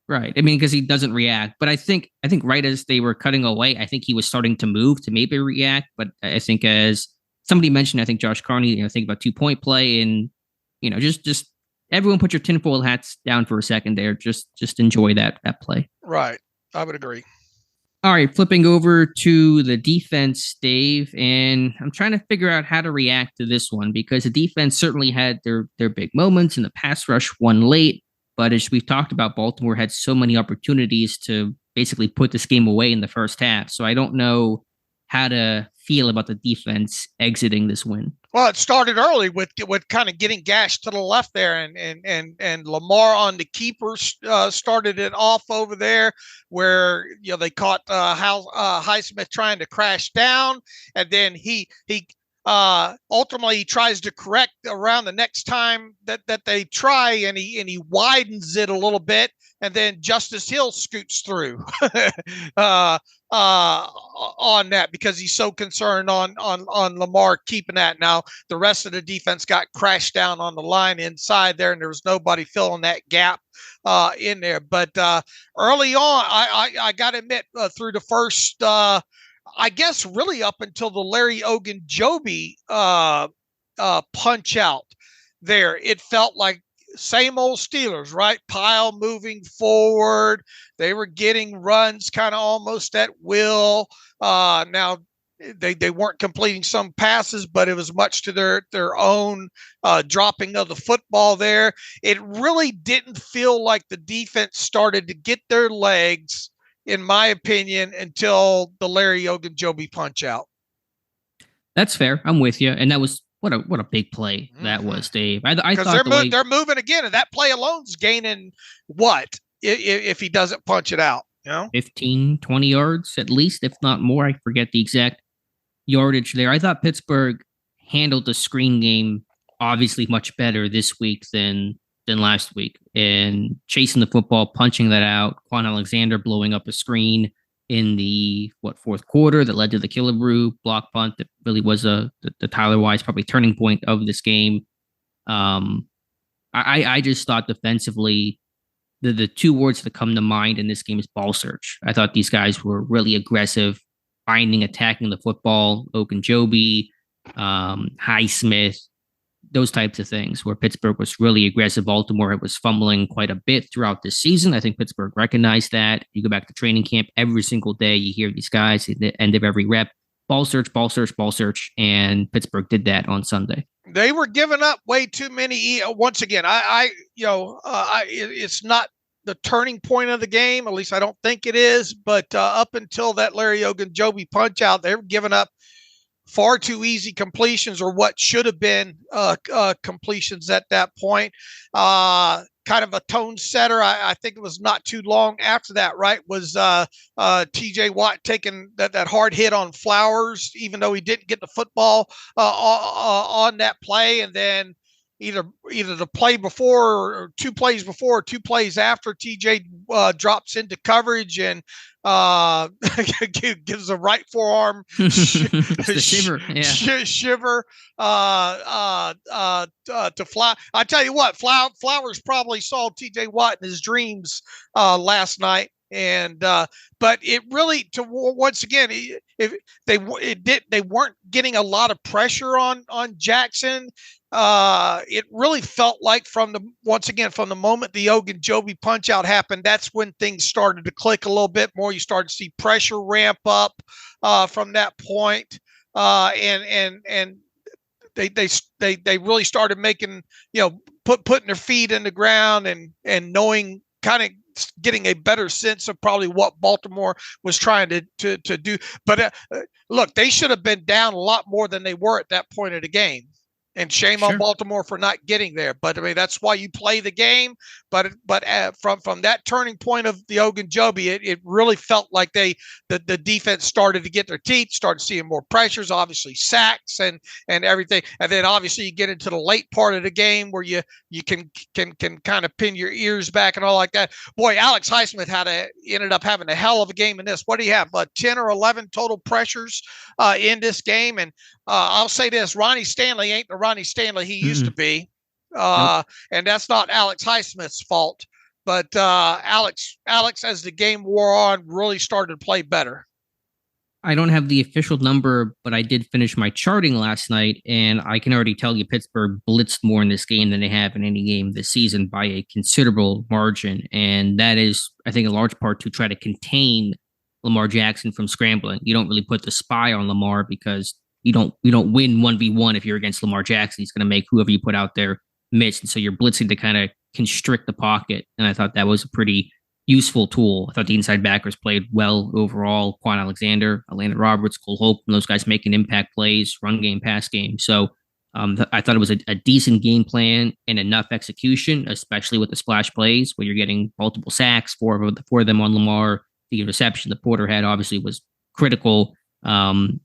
Right. I mean, because he doesn't react. But I think right as they were cutting away, I think he was starting to move to maybe react. But I think as somebody mentioned, I think Josh Carney, think about 2-point play and. Just everyone put your tinfoil hats down for a second there. Just enjoy that play. Right. I would agree. All right. Flipping over to the defense, Dave, and I'm trying to figure out how to react to this one because the defense certainly had their big moments and the pass rush won late. But as we've talked about, Baltimore had so many opportunities to basically put this game away in the first half. So I don't know how to feel about the defense exiting this win. Well, it started early with kind of getting gashed to the left there, and Lamar on the keeper started it off over there, where they caught Highsmith trying to crash down, and then he ultimately tries to correct around the next time that they try, and he widens it a little bit, and then Justice Hill scoots through. On that because he's so concerned on Lamar keeping that. Now the rest of the defense got crashed down on the line inside there, and there was nobody filling that gap in there. But early on, I got to admit, through the first, I guess really up until the Larry Ogunjobi punch out there, it felt like same old Steelers, right? Pile moving forward. They were getting runs kind of almost at will. Now they weren't completing some passes, but it was much to their own dropping of the football there. It really didn't feel like the defense started to get their legs, in my opinion, until the Larry Ogunjobi punch out. That's fair. I'm with you. And that was what a big play that was, Dave. I thought they're moving again, and that play alone's gaining what if he doesn't punch it out? 15, 20 yards at least, if not more. I forget the exact yardage there. I thought Pittsburgh handled the screen game obviously much better this week than last week, and chasing the football, punching that out. Quan Alexander blowing up a screen in the fourth quarter that led to the Killebrew block punt that really was the Tyler Wise probably turning point of this game. I just thought defensively, the two words that come to mind in this game is ball search. I thought these guys were really aggressive, attacking the football. Ogunjobi, Highsmith, those types of things where Pittsburgh was really aggressive. Baltimore was fumbling quite a bit throughout this season. I think Pittsburgh recognized that. You go back to training camp every single day, you hear these guys at the end of every rep, ball search, ball search, ball search, and Pittsburgh did that on Sunday. They were giving up way too many. Once again, it's not the turning point of the game. At least I don't think it is. But up until that Larry Ogunjobi punch out, they were giving up far too easy completions, or what should have been completions at that point. Kind of a tone setter. I think it was not too long after that, right? Was T.J. Watt taking that hard hit on Flowers, even though he didn't get the football on that play, and then either the play before or 2 plays before or 2 plays after, T.J. drops into coverage and gives a right forearm shiver to Fly. I tell you what, Flowers probably saw T.J. Watt in his dreams last night, and but it really, once again, if they weren't getting a lot of pressure on Jackson. It really felt like from the moment the Ogunjobi punch out happened, that's when things started to click a little bit more. You started to see pressure ramp up from that point, and they really started making, putting their feet in the ground and knowing, kind of getting a better sense of probably what Baltimore was trying to do. But look, they should have been down a lot more than they were at that point of the game. And shame on Baltimore for not getting there. But I mean, that's why you play the game. But from that turning point of the Ogunjobi, it really felt like the defense started to get their teeth, started seeing more pressures, obviously sacks and everything. And then obviously you get into the late part of the game where you can kind of pin your ears back and all like that. Boy, Alex Highsmith ended up having a hell of a game in this. What do you have? 10 or 11 total pressures in this game. And I'll say this: Ronnie Stanley ain't the Ronnie Stanley he used to be, and that's not Alex Highsmith's fault. But Alex, as the game wore on, really started to play better. I don't have the official number, but I did finish my charting last night, and I can already tell you Pittsburgh blitzed more in this game than they have in any game this season by a considerable margin, and that is, I think, a large part to try to contain Lamar Jackson from scrambling. You don't really put the spy on Lamar because you don't win 1v1 if you're against Lamar Jackson. He's going to make whoever you put out there miss. And so you're blitzing to kind of constrict the pocket. And I thought that was a pretty useful tool. I thought the inside backers played well overall. Quan Alexander, Atlanta Roberts, Cole Hope, and those guys making impact plays, run game, pass game. So I thought it was a decent game plan and enough execution, especially with the splash plays where you're getting multiple sacks, four of them on Lamar. The reception the Porter had obviously was critical. And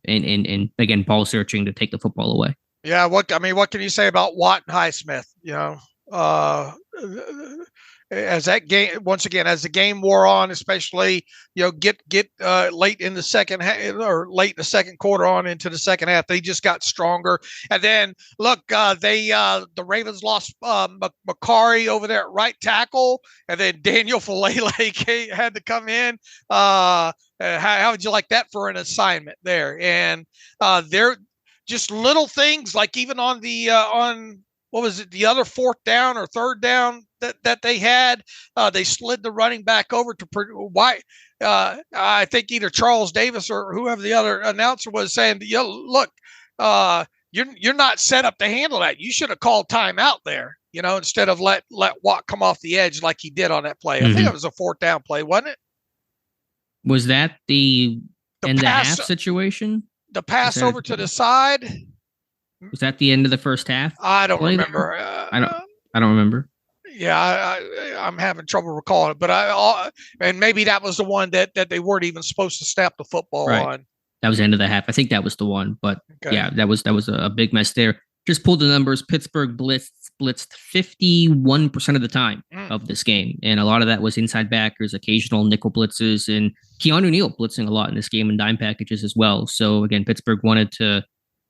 again, ball searching to take the football away. Yeah, what can you say about Watt and Highsmith? As that game, once again, as the game wore on, especially get late in the second or late in the second quarter on into the second half, they just got stronger. And then look, the Ravens lost Macari over there at right tackle, and then Daniel Falele had to come in. How would you like that for an assignment there? And they're just little things, like even on the what was it, the other fourth down or third down that they had, they slid the running back over to why. I think either Charles Davis or whoever the other announcer was saying, look, you're not set up to handle that. You should have called timeout there, instead of let Watt come off the edge like he did on that play. I think it was a fourth down play, wasn't it? Was that the end of half situation? The pass over to the side. Was that the end of the first half? I don't remember. I don't remember. Yeah, I'm having trouble recalling it, but and maybe that was the one that they weren't even supposed to snap the football on. That was the end of the half. I think that was the one, but yeah, that was a big mess there. Just pulled the numbers. Pittsburgh blitzed 51% of the time of this game, and a lot of that was inside backers, occasional nickel blitzes, and Keanu Neal blitzing a lot in this game in dime packages as well. So again, Pittsburgh wanted to,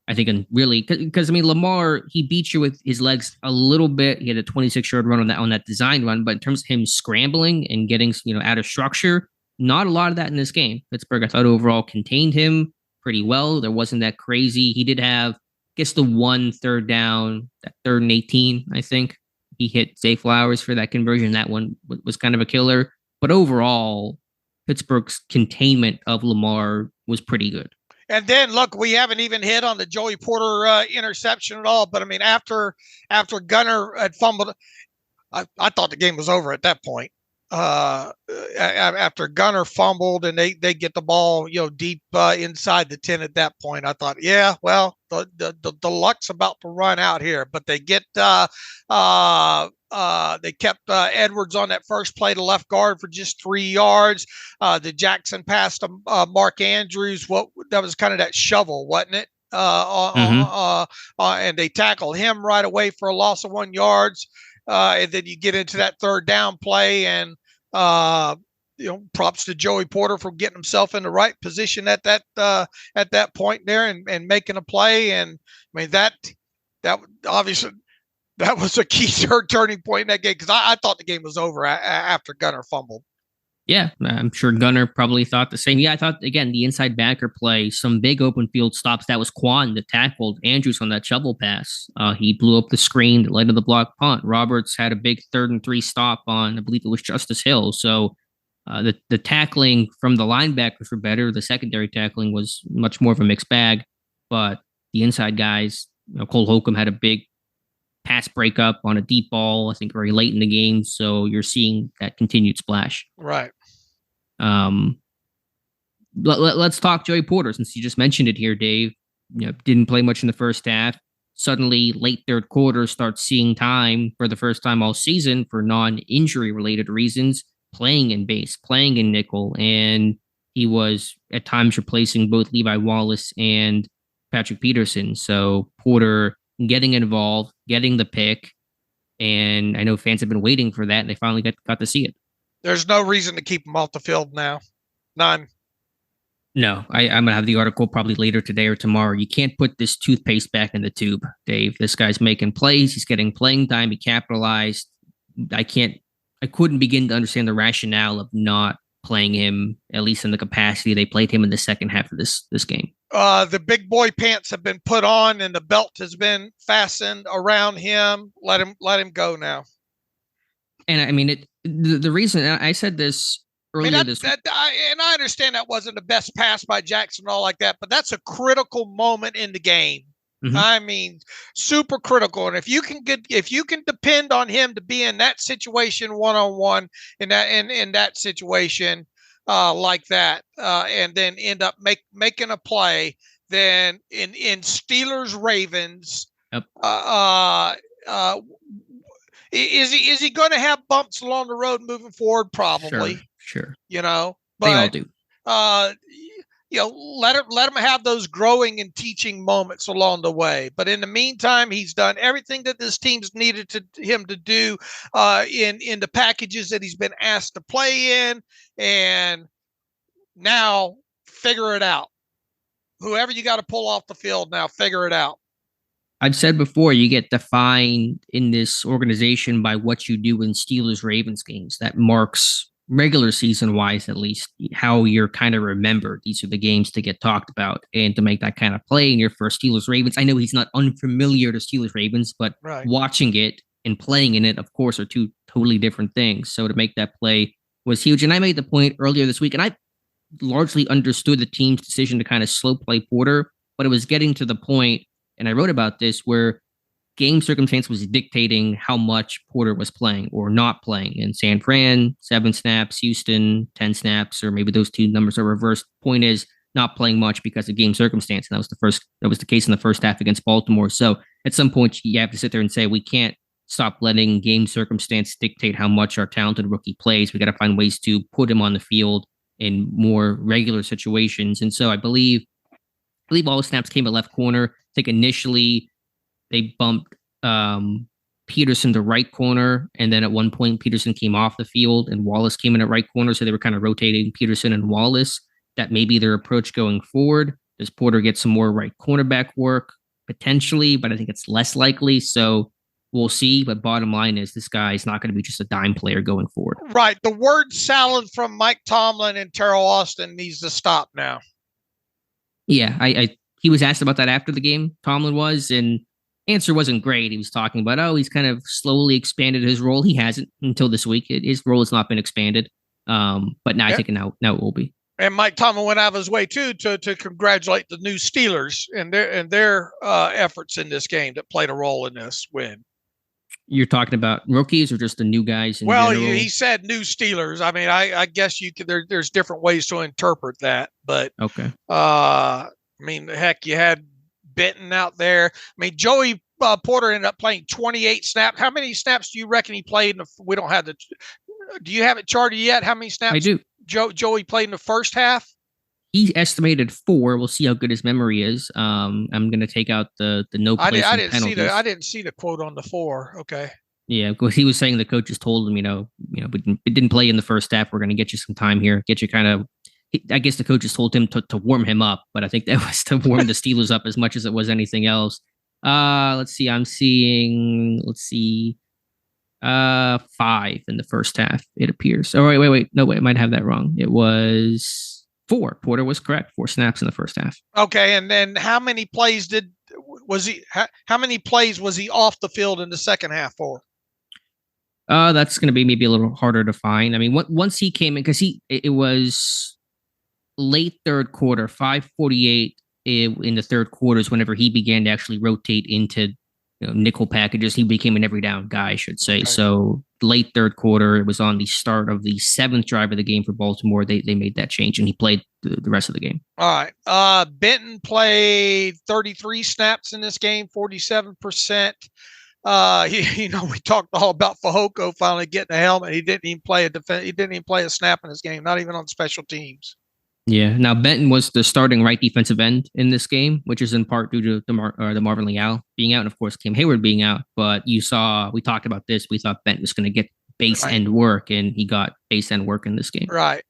I think, and really, because Lamar, he beat you with his legs a little bit. He had a 26-yard run on that design run, but in terms of him scrambling and getting out of structure, not a lot of that in this game. Pittsburgh, I thought, overall contained him pretty well. There wasn't that crazy. He did have guess the one third down, that 3rd and 18, I think he hit Zay Flowers for that conversion. That one was kind of a killer. But overall, Pittsburgh's containment of Lamar was pretty good. And then look, we haven't even hit on the Joey Porter interception at all. But I mean, after Gunner had fumbled, I thought the game was over at that point. After Gunner fumbled and they get the ball, deep inside the 10 at that point, I thought, yeah, well, the luck's about to run out here. But they get they kept Edwards on that first play to left guard for just 3 yards. The Jackson pass to Mark Andrews, that was kind of that shovel, wasn't it? And they tackled him right away for a loss of 1 yard. And then you get into that third down play, and props to Joey Porter for getting himself in the right position at that point there and making a play. And I mean that obviously that was a key turning point in that game, because I thought the game was over after Gunner fumbled. Yeah, I'm sure Gunner probably thought the same. Yeah, I thought, again, the inside backer play, some big open field stops. That was Quan that tackled Andrews on that shovel pass. He blew up the screen that led to the block punt. Roberts had a big 3rd and 3 stop on, I believe it was Justice Hill. So the tackling from the linebackers were better. The secondary tackling was much more of a mixed bag. But the inside guys, Cole Holcomb had a big pass breakup on a deep ball, I think very late in the game. So you're seeing that continued splash. Right. Let's talk Joey Porter, since you just mentioned it here, Dave. Didn't play much in the first half. Suddenly, late third quarter, starts seeing time for the first time all season for non-injury related reasons, playing in base, playing in nickel, and he was at times replacing both Levi Wallace and Patrick Peterson. So Porter getting involved, getting the pick, and I know fans have been waiting for that, and they finally got to see it. There's no reason to keep him off the field now. None. No, I'm going to have the article probably later today or tomorrow. You can't put this toothpaste back in the tube, Dave. This guy's making plays. He's getting playing time. He capitalized. I couldn't begin to understand the rationale of not playing him, at least in the capacity they played him in the second half of this game. The big boy pants have been put on and the belt has been fastened around him. Let him go now. And I mean, the reason I said this earlier I understand that wasn't the best pass by Jackson and all like that, but that's a critical moment in the game. Mm-hmm. I mean, super critical. And if you can depend on him to be in that situation one-on-one in that situation like that, and then end up making a play, then in Steelers Ravens, yep. Is he going to have bumps along the road moving forward? Probably. Sure. But they all do. Let him have those growing and teaching moments along the way. But in the meantime, he's done everything that this team's needed him to do in the packages that he's been asked to play in. And now figure it out. Whoever you got to pull off the field now, figure it out. I've said before, you get defined in this organization by what you do in Steelers Ravens games. That marks, regular season wise, at least, how you're kind of remembered. These are the games to get talked about, and to make that kind of play in your first Steelers Ravens. I know he's not unfamiliar to Steelers Ravens, but watching it and playing in it, of course, are two totally different things. So to make that play was huge. And I made the point earlier this week, and I largely understood the team's decision to kind of slow play Porter, but it was getting to the point, and I wrote about this, where game circumstance was dictating how much Porter was playing or not playing. In San Fran, 7 snaps, Houston, 10 snaps, or maybe those two numbers are reversed. Point is, not playing much because of game circumstance. And that was the case in the first half against Baltimore. So at some point, you have to sit there and say, we can't stop letting game circumstance dictate how much our talented rookie plays. We got to find ways to put him on the field in more regular situations. And so I believe all the snaps came at left corner. I think initially they bumped Peterson to right corner, and then at one point Peterson came off the field and Wallace came in at right corner, so they were kind of rotating Peterson and Wallace. That may be their approach going forward. Does Porter get some more right cornerback work? Potentially, but I think it's less likely, so we'll see. But bottom line is, this guy is not going to be just a dime player going forward. Right. The word salad from Mike Tomlin and Terrell Austin needs to stop now. Yeah, I he was asked about that after the game. Tomlin was, and answer wasn't great. He was talking about, he's kind of slowly expanded his role. He hasn't until this week. His role has not been expanded. But now I think now it will be. And Mike Tomlin went out of his way too to congratulate the new Steelers and their efforts in this game that played a role in this win. You're talking about rookies or just the new guys? Well, he said new Steelers. I mean, I guess you could. There's different ways to interpret that, but okay. I mean, heck, you had Benton out there. I mean, Joey Porter ended up playing 28 snaps. How many snaps do you reckon he played? We don't have do you have it charted yet? How many snaps? I do. Joey played in the first half. He estimated 4. We'll see how good his memory is. I'm going to take out the no place. I didn't see the quote on the 4. Okay. Yeah, because he was saying the coaches told him, we didn't play in the first half. We're going to get you some time here, get you kind of. I guess the coaches told him to warm him up, but I think that was to warm the Steelers up as much as it was anything else. Let's see. I'm seeing. Let's see. 5 in the first half. It appears. Oh wait. No, wait. I might have that wrong. It was 4. Porter was correct. 4 snaps in the first half. Okay, and then how many plays was he off the field in the second half for? That's going to be maybe a little harder to find. I mean, once he came in, because it was late third quarter, 5:48 in the third quarters. Whenever he began to actually rotate into nickel packages, he became an every down guy, I should say. Okay. So late third quarter, it was on the start of the 7th drive of the game for Baltimore. They made that change, and he played the rest of the game. All right. Benton played 33 snaps in this game, 47%. We talked all about Fehoko finally getting a helmet. He didn't even play a snap in this game, not even on special teams. Yeah. Now Benton was the starting right defensive end in this game, which is in part due to the Marvin Leal being out, and of course Cam Hayward being out. But we talked about this. We thought Benton was going to get base end work, and he got base end work in this game. Right.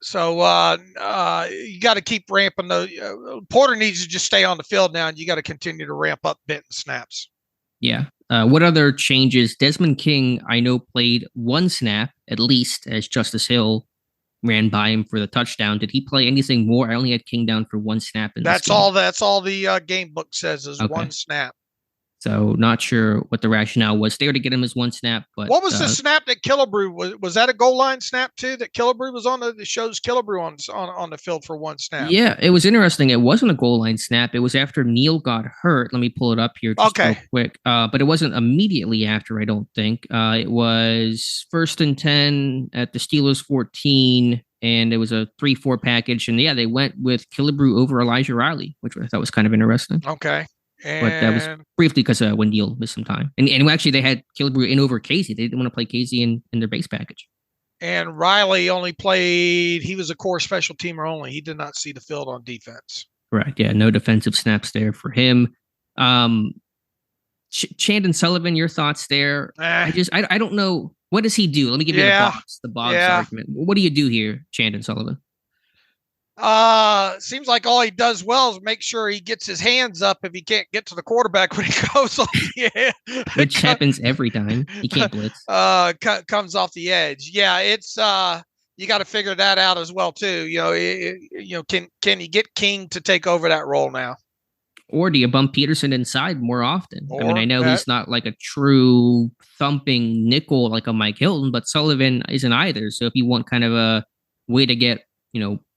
So you got to keep ramping. Porter needs to just stay on the field now, and you got to continue to ramp up Benton snaps. Yeah. What other changes? Desmond King, I know, played 1 snap at least as Justice Hill ran by him for the touchdown. Did he play anything more? I only had King down for 1 snap. That's all the game book says is 1 snap. So not sure what the rationale was there to get him as 1 snap. But what was the snap that Killebrew was that a goal line snap too? That Killebrew was on the shows Killebrew on the field for 1 snap. Yeah, it was interesting. It wasn't a goal line snap. It was after Neal got hurt. Let me pull it up here just real quick. But it wasn't immediately after. I don't think it was 1st and 10 at the Steelers 14. And it was a 3-4 package. And yeah, they went with Killebrew over Elijah Riley, which I thought was kind of interesting. Okay. But that was briefly because when Neal missed some time. And actually, they had Killebrew in over Casey. They didn't want to play Casey in their base package. And Riley only played, he was a core special teamer only. He did not see the field on defense. Correct. Yeah, no defensive snaps there for him. Chandon Sullivan, your thoughts there? I don't know. What does he do? Let me give you the Boggs argument. What do you do here, Chandon Sullivan? Seems like all he does well is make sure he gets his hands up if he can't get to the quarterback when he goes on the edge. Which happens every time. He can't blitz. Comes off the edge. Yeah, it's you got to figure that out as well too. Can you get King to take over that role now? Or do you bump Peterson inside more often? I know he's not like a true thumping nickel like a Mike Hilton, but Sullivan isn't either. So if you want kind of a way to get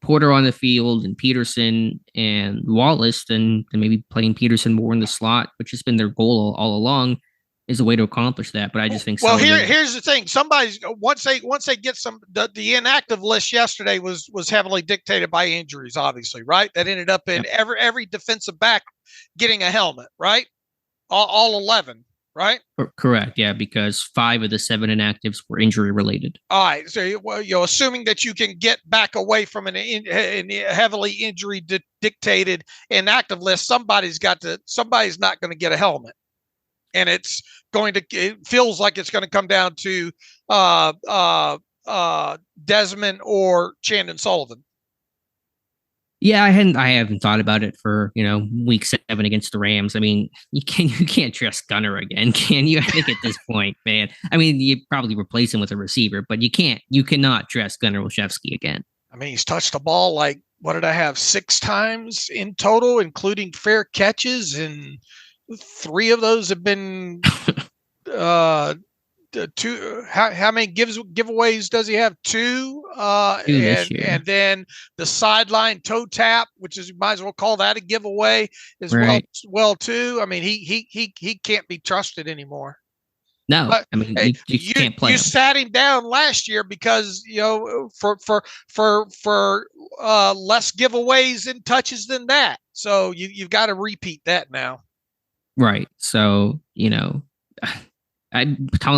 Porter on the field and Peterson and Wallace, then maybe playing Peterson more in the slot, which has been their goal all along, is a way to accomplish that. But I just think here's the thing: somebody's once they get the inactive list yesterday was heavily dictated by injuries, obviously, right? That ended up in every defensive back getting a helmet, right? All 11. Right? Correct. Yeah, because 5 of the 7 inactives were injury related. All right. So you're assuming that you can get back away from an heavily injury dictated inactive list. Somebody's not going to get a helmet, and it feels like it's going to come down to Desmond or Chandon Sullivan. Yeah, I haven't thought about it for week 7 against the Rams. I mean, you can't trust Gunner again, can you? I think at this point, man. I mean, you probably replace him with a receiver, but you cannot trust Gunner Olszewski again. I mean, he's touched the ball like what did I have? 6 times in total, including fair catches, and 3 of those have been two. How many giveaways does he have? 2. 2 this year. And then the sideline toe tap, which is, you might as well call that a giveaway as well too. I mean, he can't be trusted anymore. No, I mean, you can't play him. You sat him down last year because, for less giveaways and touches than that. So you've got to repeat that now. Right. So, Tomlin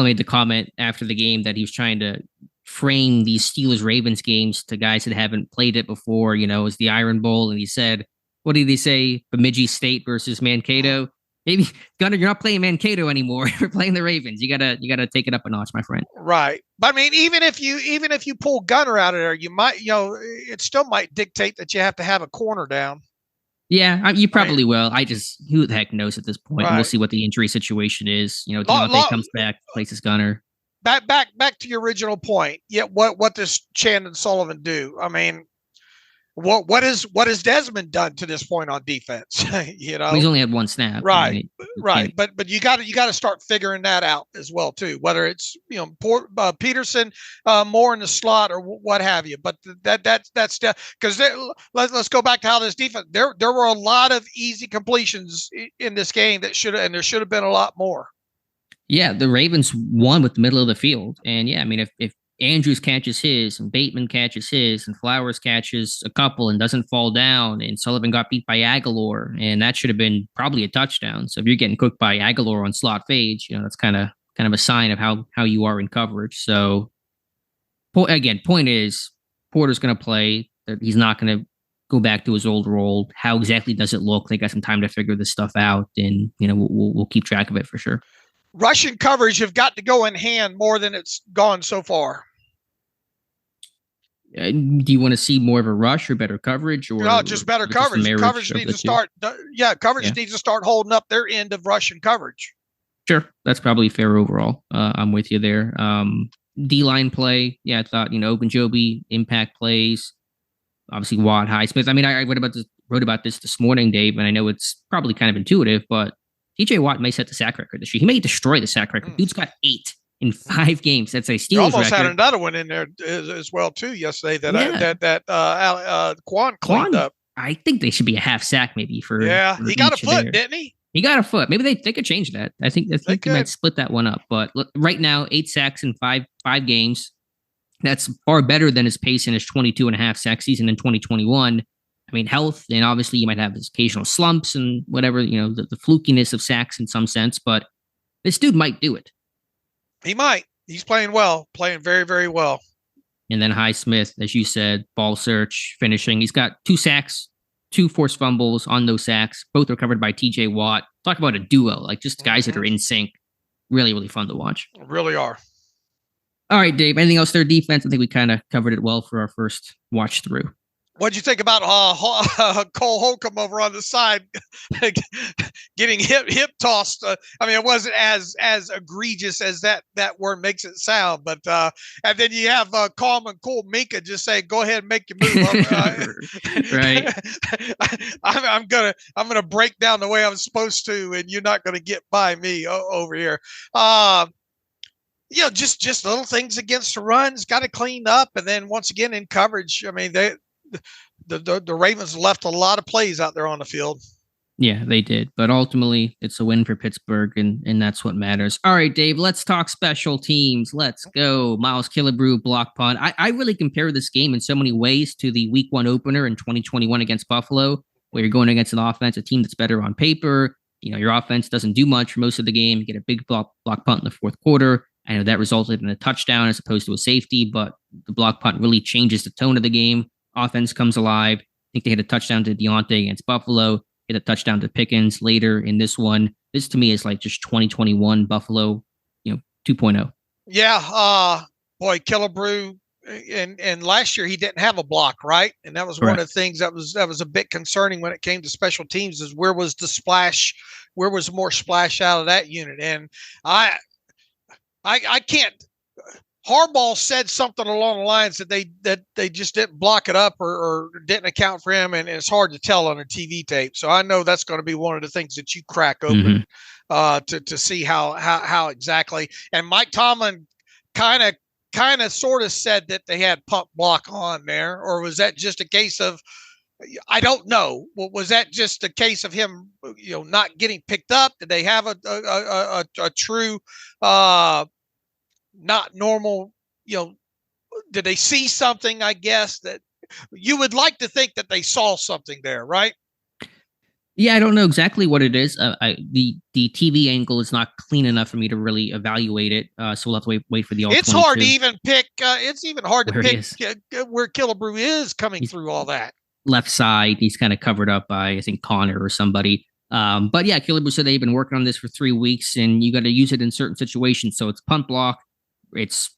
made the comment after the game that he was trying to frame these Steelers-Ravens games to guys that haven't played it before, as the Iron Bowl. And he said, what did he say? Bemidji State versus Mankato. Maybe, Gunner, you're not playing Mankato anymore. You're playing the Ravens. You gotta take it up a notch, my friend. Right. But I mean, even if you pull Gunner out of there, you might, it still might dictate that you have to have a corner down. Yeah, you probably will. Who the heck knows at this point? Right. We'll see what the injury situation is. Deontay comes back, places Gunner. Back to your original point. Yeah, what does Chandon Sullivan do? I mean, what has Desmond done to this point on defense? He's only had 1 snap. Right, right. But you got to start figuring that out as well too. Whether it's Peterson more in the slot or what have you. But that's because let's go back to how this defense. There were a lot of easy completions in this game there should have been a lot more. Yeah, the Ravens won with the middle of the field, and yeah, I mean if Andrews catches his, and Bateman catches his, and Flowers catches a couple and doesn't fall down, and Sullivan got beat by Aguilar, and that should have been probably a touchdown. So if you're getting cooked by Aguilar on slot fades, that's kind of a sign of how you are in coverage. So point is, Porter's going to play. He's not going to go back to his old role. How exactly does it look? They got some time to figure this stuff out, and we'll keep track of it for sure. Russian coverage have got to go in hand more than it's gone so far. Do you want to see more of a rush or better coverage, or no, just better coverage? Coverage needs to start. Coverage needs to start holding up their end of Russian coverage. Sure, that's probably fair overall. I'm with you there. D-line play, I thought Ogunjobi impact plays. Obviously, Watt, Highsmith. I mean, I wrote about this morning, Dave, and I know it's probably kind of intuitive, but TJ Watt may set the sack record this year. He may destroy the sack record. Dude's got 8 in 5 games. That's a Steelers record. Almost had another one in there as well too yesterday that Quan cleaned up. I think they should be a half sack maybe for. Yeah, he got a foot, didn't he? He got a foot. Maybe they could change that. I think they might split that one up. But right now, 8 sacks in five games. That's far better than his pace in his 22.5 sack season in 2021. I mean, health, and obviously you might have his occasional slumps and whatever, the flukiness of sacks in some sense, but this dude might do it. He might. He's playing well, playing very, very well. And then Highsmith, as you said, ball search, finishing. He's got 2 sacks, 2 forced fumbles on those sacks, both recovered by TJ Watt. Talk about a duo, like just guys that are in sync. Really, really fun to watch. Really are. All right, Dave, anything else there? Defense, I think we kind of covered it well for our first watch through. What'd you think about Cole Holcomb over on the side getting hip tossed? I mean, it wasn't as egregious as that word makes it sound, but and then you have calm and cool Minka just say, "Go ahead and make your move." Right. I'm gonna break down the way I'm supposed to, and you're not gonna get by me over here. Just little things against the runs, got to clean up, and then once again in coverage. I mean, the Ravens left a lot of plays out there on the field. Yeah, they did. But ultimately, it's a win for Pittsburgh, and that's what matters. All right, Dave, let's talk special teams. Let's go. Miles Killebrew, block punt. I really compare this game in so many ways to the Week 1 opener in 2021 against Buffalo, where you're going against an offense, a team that's better on paper. Your offense doesn't do much for most of the game. You get a big block punt in the fourth quarter. I know that resulted in a touchdown as opposed to a safety, but the block punt really changes the tone of the game. Offense comes alive. I think they hit a touchdown to Deontay against Buffalo, hit a touchdown to Pickens later in this one. This to me is like just 2021 Buffalo, 2.0. Yeah. Boy, Killebrew. And last year he didn't have a block, right? And that was Correct. One of the things that was a bit concerning when it came to special teams is where was the splash? Where was more splash out of that unit? And I can't Harbaugh said something along the lines that they just didn't block it up or didn't account for him, and it's hard to tell on a TV tape. So I know that's going to be one of the things that you crack open to see how exactly. And Mike Tomlin kind of sort of said that they had pump block on there, or was that just a case of, I don't know. Was that just a case of him, not getting picked up? Did they have a true not normal, did they see something? I guess that you would like to think that they saw something there, right? Yeah, I don't know exactly what it is. The TV angle is not clean enough for me to really evaluate it. So we'll have to wait for the all. It's hard to even pick. It's even hard to pick where Killebrew is coming through all that. Left side, he's kind of covered up by, I think, Connor or somebody. But yeah, Killebrew said they've been working on this for 3 weeks, and you got to use it in certain situations. So it's punt block. It's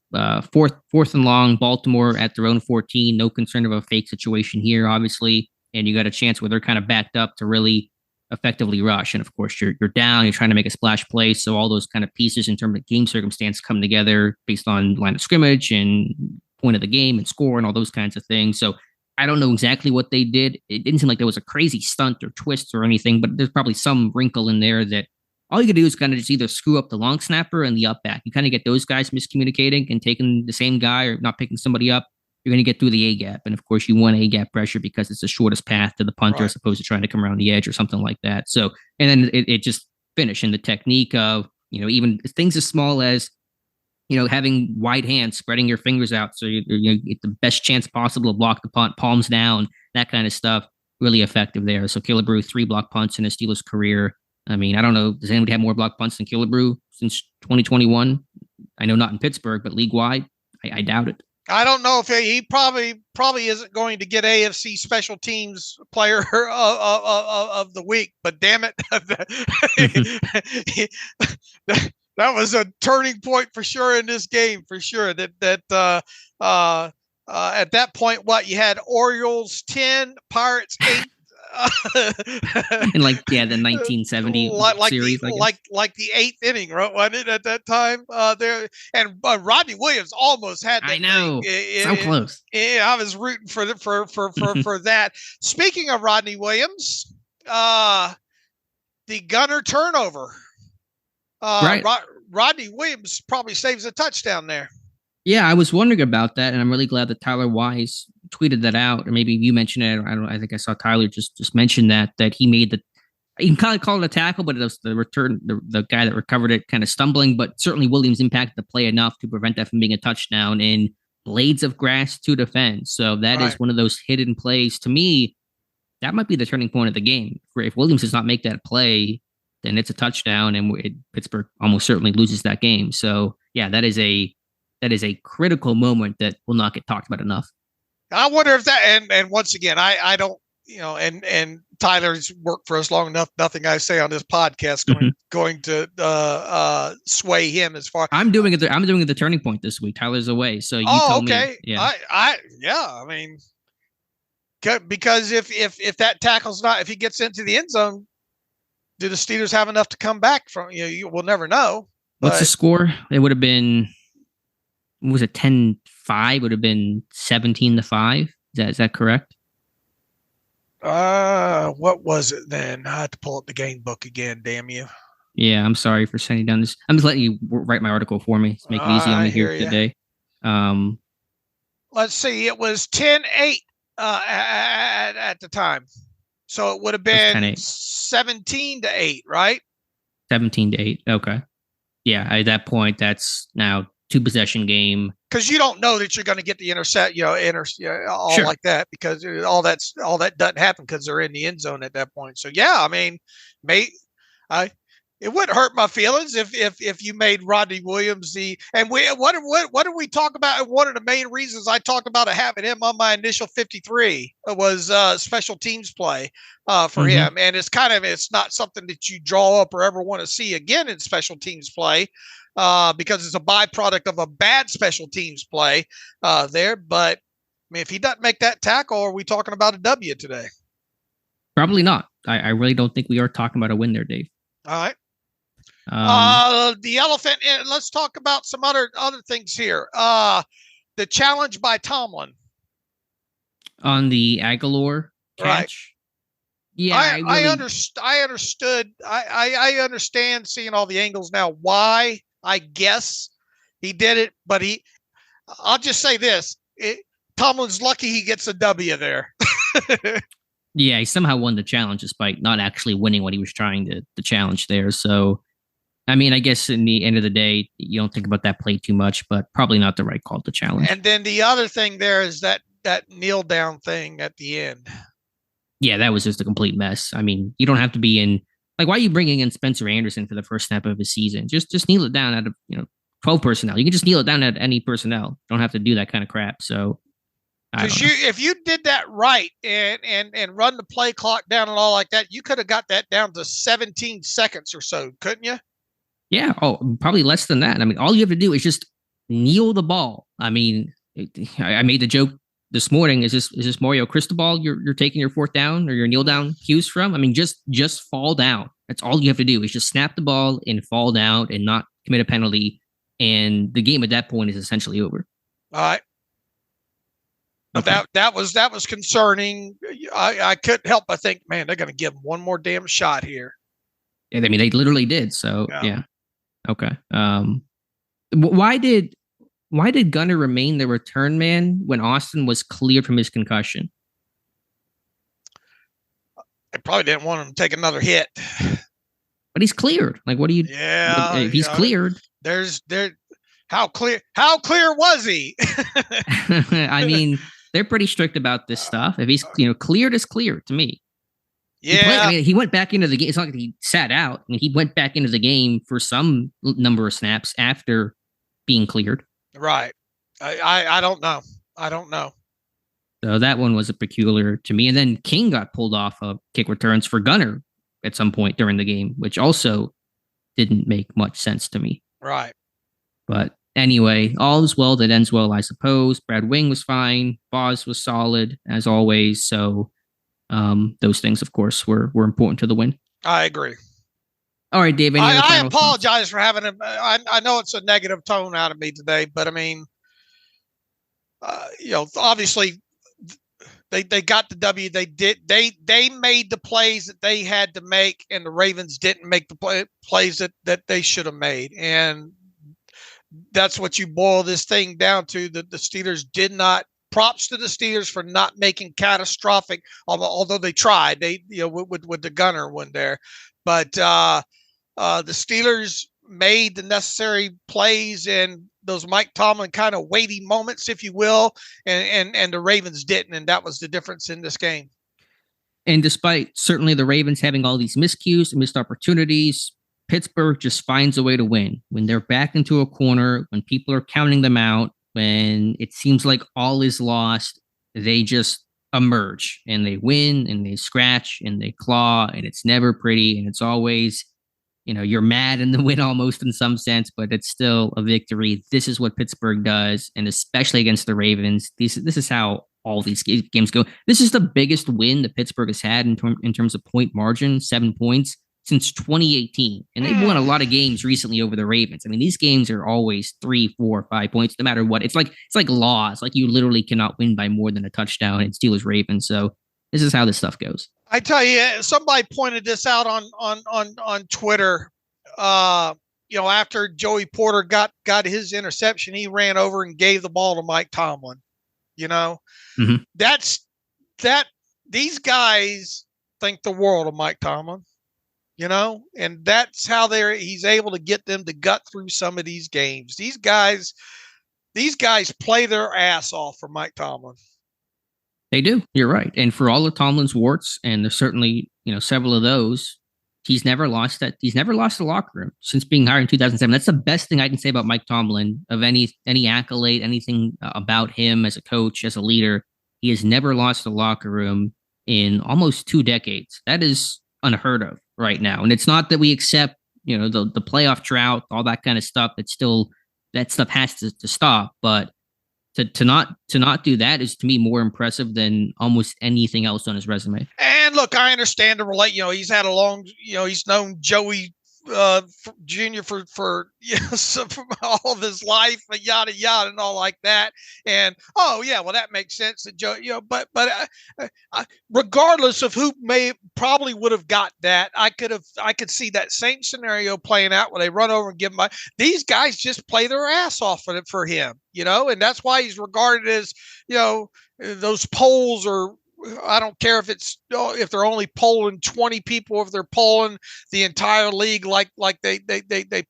fourth and long, Baltimore at their own 14. No concern of a fake situation here, obviously. And you got a chance where they're kind of backed up to really effectively rush. And of course, you're down. You're trying to make a splash play. So all those kind of pieces in terms of game circumstance come together based on line of scrimmage and point of the game and score and all those kinds of things. So I don't know exactly what they did. It didn't seem like there was a crazy stunt or twist or anything, but there's probably some wrinkle in there that all you can do is kind of just either screw up the long snapper and the up back. You kind of get those guys miscommunicating and taking the same guy or not picking somebody up. You're going to get through the A gap. And of course, you want A gap pressure because it's the shortest path to the punter, right, as opposed to trying to come around the edge or something like that. So, and then it just finished in the technique of, even things as small as, having wide hands, spreading your fingers out so you get the best chance possible to block the punt, palms down, that kind of stuff. Really effective there. So Killebrew, 3 block punts in his Steelers career. I mean, I don't know. Does anybody have more block punts than Killebrew since 2021? I know not in Pittsburgh, but league wide, I doubt it. I don't know if he probably isn't going to get AFC Special Teams Player of the Week, but damn it, that was a turning point for sure in this game, for sure. At that point, you had Orioles 10, Pirates 8. In the 1970 series, like the 8th inning, right? Wasn't it at that time? There and Rodney Williams almost had that. I know, so close. Yeah, I was rooting for that. Speaking of Rodney Williams, the gunner turnover. Right. Rodney Williams probably saves a touchdown there. Yeah, I was wondering about that, and I'm really glad that Tyler Wise tweeted that out, or maybe you mentioned it. I think I saw Tyler just mention that he made you can kind of call it a tackle, but it was the return, the guy that recovered it kind of stumbling, but certainly Williams impacted the play enough to prevent that from being a touchdown in blades of grass to defend. So that is one of those hidden plays. To me, that might be the turning point of the game. If Williams does not make that play, then it's a touchdown, and Pittsburgh almost certainly loses that game. So yeah, that is a critical moment that will not get talked about enough. I wonder if that, and once again, I don't, and Tyler's worked for us long enough. Nothing I say on this podcast going to sway him as far. I'm doing it. I'm doing the turning point this week. Tyler's away, so you told me. Yeah. I mean, because if that tackle's not, if he gets into the end zone, do the Steelers have enough to come back from? You will never know. What's the score? It would have been. Was it 10-5? Would have been 17-5. Is that correct? What was it then? I had to pull up the game book again. Damn you. Yeah, I'm sorry for sending down this. I'm just letting you write my article for me. Make it easy on me here today. Let's see. It was 10-8 at the time, so it would have been 17-8, right? 17-8. Okay. Yeah. At that point, that's now 2-possession game, because you don't know that you're going to get the intercept, Sure. like that, because all that doesn't happen because they're in the end zone at that point. So yeah, I mean, it wouldn't hurt my feelings if you made Rodney Williams what did we talk about? One of the main reasons I talked about having him on my initial 53 was special teams play for him, and it's not something that you draw up or ever want to see again in special teams play. Because it's a byproduct of a bad special teams play there. But I mean, if he doesn't make that tackle, are we talking about a W today? Probably not. I really don't think we are talking about a win there, Dave. All right. The elephant. And let's talk about some other things here. The challenge by Tomlin on the Aguilar catch. Right. Yeah, I understood. I understand seeing all the angles now. Why? I guess he did it, but I'll just say this: Tomlin's lucky he gets a W there. Yeah, he somehow won the challenge despite not actually winning what he was trying to challenge there. So, I mean, I guess in the end of the day, you don't think about that play too much, but probably not the right call to challenge. And then the other thing there is that kneel down thing at the end. Yeah, that was just a complete mess. I mean, you don't have to be in, like, why are you bringing in Spencer Anderson for the first snap of his season? Just kneel it down out of, 12 personnel. You can just kneel it down at any personnel. You don't have to do that kind of crap. So, because if you did that right and run the play clock down and all like that, you could have got that down to 17 seconds or so, couldn't you? Yeah. Oh, probably less than that. I mean, all you have to do is just kneel the ball. I mean, I made the joke this morning. Is this Mario Cristobal you're taking your fourth down or your kneel down cues from? I mean, just fall down. That's all you have to do is just snap the ball and fall down and not commit a penalty. And the game at that point is essentially over. All right. But okay. that was concerning. I couldn't help but think, man, they're going to give him one more damn shot here. Yeah, I mean, they literally did. So yeah. Okay. Why did Gunner remain the return man when Austin was cleared from his concussion? They probably didn't want him to take another hit. But he's cleared. Like, what do you? Yeah, if he's cleared. How clear was he? I mean, they're pretty strict about this stuff. If he's cleared, is cleared to me. Yeah, he went back into the game. It's not like he sat out. I mean, he went back into the game for some number of snaps after being cleared. Right. I don't know. I don't know. So that one was a peculiar to me. And then King got pulled off of kick returns for Gunner at some point during the game, which also didn't make much sense to me. Right. But anyway, all is well that ends well, I suppose. Brad Wing was fine. Boz was solid, as always. So those things, of course, were important to the win. I agree. All right, Dave. I apologize for having I know it's a negative tone out of me today, but I mean, obviously they got the W. They made the plays that they had to make, and the Ravens didn't make the plays that they should have made, and that's what you boil this thing down to. That the Steelers did not. Props to the Steelers for not making catastrophic, although they tried. They with the Gunner one there, but the Steelers made the necessary plays and those Mike Tomlin kind of weighty moments, if you will, and the Ravens didn't, and that was the difference in this game. And despite certainly the Ravens having all these miscues and missed opportunities, Pittsburgh just finds a way to win. When they're backed into a corner, when people are counting them out, when it seems like all is lost, they just emerge and they win and they scratch and they claw, and it's never pretty, and it's always, you're mad in the win almost in some sense, but it's still a victory. This is what Pittsburgh does, and especially against the Ravens, this is how all these games go. This is the biggest win that Pittsburgh has had in terms of point margin, 7 points, since 2018. And they've won a lot of games recently over the Ravens. I mean, these games are always 3, 4, 5 points, no matter what. It's like laws. Like, you literally cannot win by more than a touchdown in Steelers Ravens. So this is how this stuff goes. I tell you, somebody pointed this out on Twitter. After Joey Porter got his interception, he ran over and gave the ball to Mike Tomlin. That's that. These guys think the world of Mike Tomlin. And that's how he's able to get them to gut through some of these games. These guys play their ass off for Mike Tomlin. They do. You're right. And for all of Tomlin's warts, and there's certainly, several of those, he's never lost that. He's never lost the locker room since being hired in 2007. That's the best thing I can say about Mike Tomlin, of any accolade, anything about him as a coach, as a leader. He has never lost the locker room in almost 2 decades. That is unheard of right now. And it's not that we accept, the playoff drought, all that kind of stuff. It's still, that stuff has to stop. But to not do that is, to me, more impressive than almost anything else on his resume. And look, I understand the relate. He's had a long, he's known Joey Jr. for yes, for all of his life, yada yada, and all like that. And well, that makes sense. That Joe, but regardless of who probably would have got that, I could see that same scenario playing out where they run over and give him. These guys just play their ass off for him, and that's why he's regarded as those polls are. I don't care if they're only polling 20 people, if they're polling the entire league, like they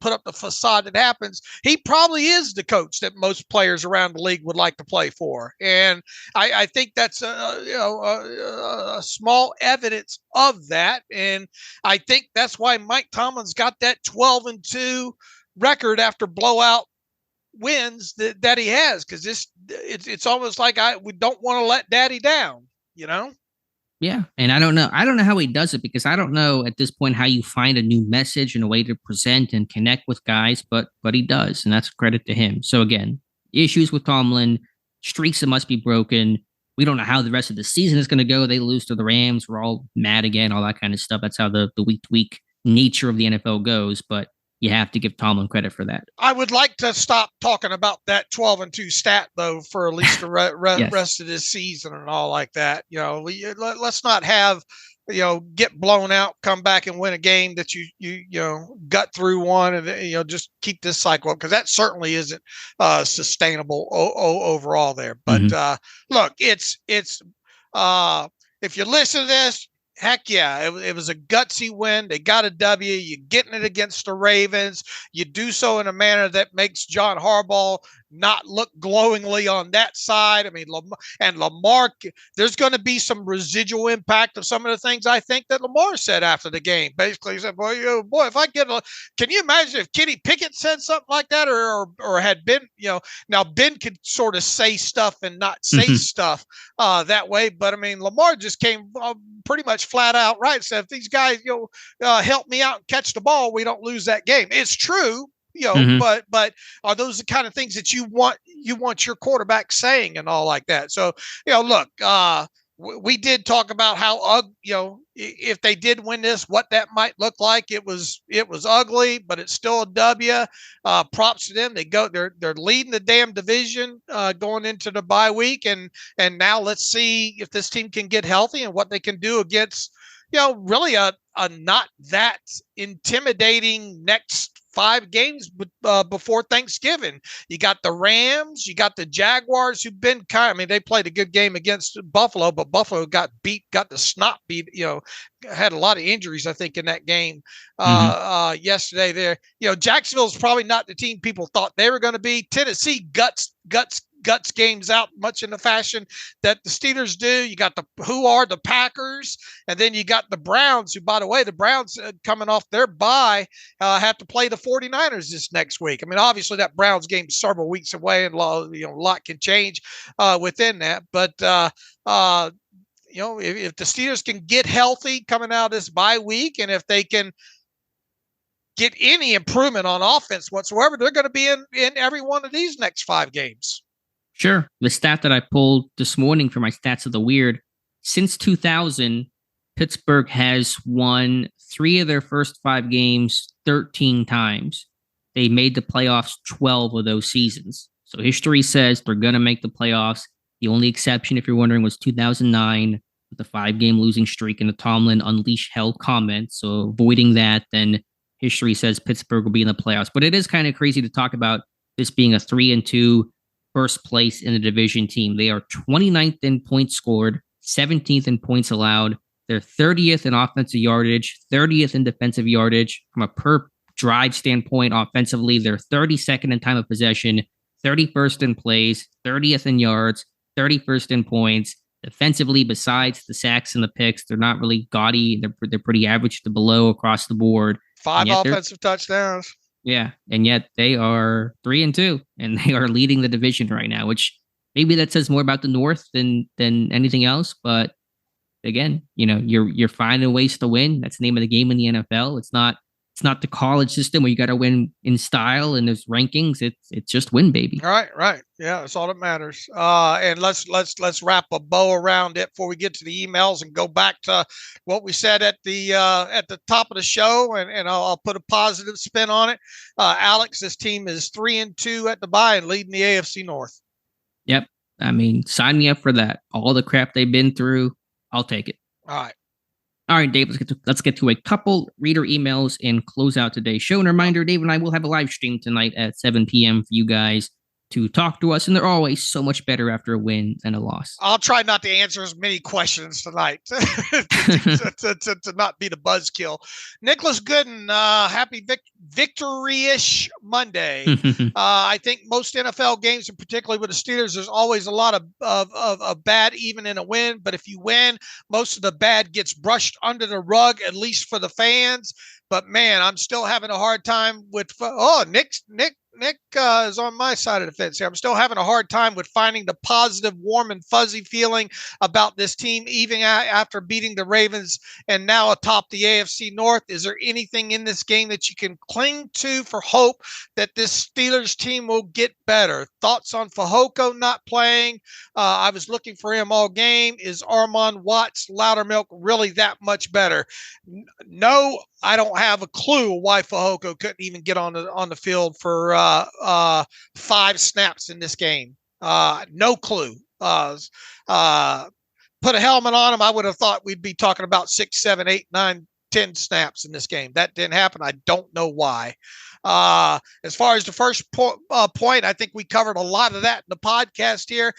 put up the facade that happens. He probably is the coach that most players around the league would like to play for, and I think that's a small evidence of that, and I think that's why Mike Tomlin's got that 12-2 record after blowout wins that he has, because it's almost like we don't want to let Daddy down. Yeah. And I don't know how he does it, because I don't know at this point how you find a new message and a way to present and connect with guys, but he does. And that's credit to him. So again, issues with Tomlin, streaks that must be broken. We don't know how the rest of the season is going to go. They lose to the Rams. We're all mad again, all that kind of stuff. That's how the week to week nature of the NFL goes. But you have to give Tomlin credit for that. I would like to stop talking about that 12-2 stat, though, for at least the rest of this season and all like that. Let's not have, get blown out, come back and win a game that you gut through one, and just keep this cycle up, because that certainly isn't sustainable overall there. But look, it's if you listen to this. Heck yeah, it was a gutsy win. They got a W. You're getting it against the Ravens. You do so in a manner that makes John Harbaugh not look glowingly on that side. I mean, Lamar, there's going to be some residual impact of some of the things I think that Lamar said after the game. Basically, he said, boy, if I get can you imagine if Kenny Pickett said something like that, or had Ben, now Ben could sort of say stuff and not say stuff that way. But I mean, Lamar just came pretty much flat out right. Said, if these guys, help me out and catch the ball, we don't lose that game. It's true. But are those the kind of things that you want your quarterback saying and all like that? So, look, we did talk about how, if they did win this, what that might look like. It was ugly, but it's still a W. Props to them. They're leading the damn division going into the bye week. And now let's see if this team can get healthy and what they can do against, really a not that intimidating next 5 games before Thanksgiving. You got the Rams, you got the Jaguars, who've been they played a good game against Buffalo, but Buffalo got the snot beat, had a lot of injuries, I think, in that game yesterday there. Jacksonville's probably not the team people thought they were going to be. Tennessee guts games out much in the fashion that the Steelers do. You got the Packers, and then you got the Browns, who, by the way, the Browns coming off their bye have to play the 49ers this next week. I mean, obviously that Browns game is several weeks away, and a lot can change within that. But if the Steelers can get healthy coming out of this bye week, and if they can get any improvement on offense whatsoever, they're going to be in every one of these next 5 games. Sure. The stat that I pulled this morning for my Stats of the Weird, since 2000, Pittsburgh has won 3 of their first 5 games 13 times. They made the playoffs 12 of those seasons. So history says they're going to make the playoffs. The only exception, if you're wondering, was 2009 with the 5-game losing streak and the Tomlin unleash hell comment. So avoiding that, then history says Pittsburgh will be in the playoffs. But it is kind of crazy to talk about this being a 3-2 first place in the division team. They are 29th in points scored, 17th in points allowed. They're 30th in offensive yardage, 30th in defensive yardage. From a per drive standpoint, offensively, they're 32nd in time of possession, 31st in plays, 30th in yards, 31st in points. Defensively, besides the sacks and the picks, they're not really gaudy. They're pretty average to below across the board. 5 offensive touchdowns. Yeah, and yet they are 3-2, and they are leading the division right now, which maybe that says more about the North than anything else. But again, you're finding ways to win. That's the name of the game in the NFL. It's not It's not the college system where you got to win in style and there's rankings. It's just win, baby. Right. Yeah, that's all that matters. And let's wrap a bow around it before we get to the emails and go back to what we said at the top of the show, and I'll put a positive spin on it. Alex, this team is 3-2 at the bye and leading the AFC North. Yep. I mean, sign me up for that. All the crap they've been through, I'll take it. All right, Dave, let's get to a couple reader emails and close out today's show. And a reminder, Dave and I will have a live stream tonight at 7 p.m. for you guys to talk to us. And they're always so much better after a win than a loss. I'll try not to answer as many questions tonight to not be the buzzkill. Nicholas Gooden, happy victory-ish Monday. I think most NFL games, and particularly with the Steelers, there's always a lot of bad even in a win. But if you win, most of the bad gets brushed under the rug, at least for the fans. But man, I'm still having a hard time with Nick is on my side of the fence here. I'm still having a hard time with finding the positive, warm and fuzzy feeling about this team, even after beating the Ravens and now atop the AFC North. Is there anything in this game that you can cling to for hope that this Steelers team will get better? Thoughts on Fehoko not playing? I was looking for him all game. Is Armand Watts Loudermilk really that much better? No, I don't have a clue why Fehoko couldn't even get on the field for 5 snaps in this game. No clue. Put a helmet on him, I would have thought we'd be talking about 6, 7, 8, 9, 10 snaps in this game. That didn't happen. I don't know why. As far as the first point, I think we covered a lot of that in the podcast here.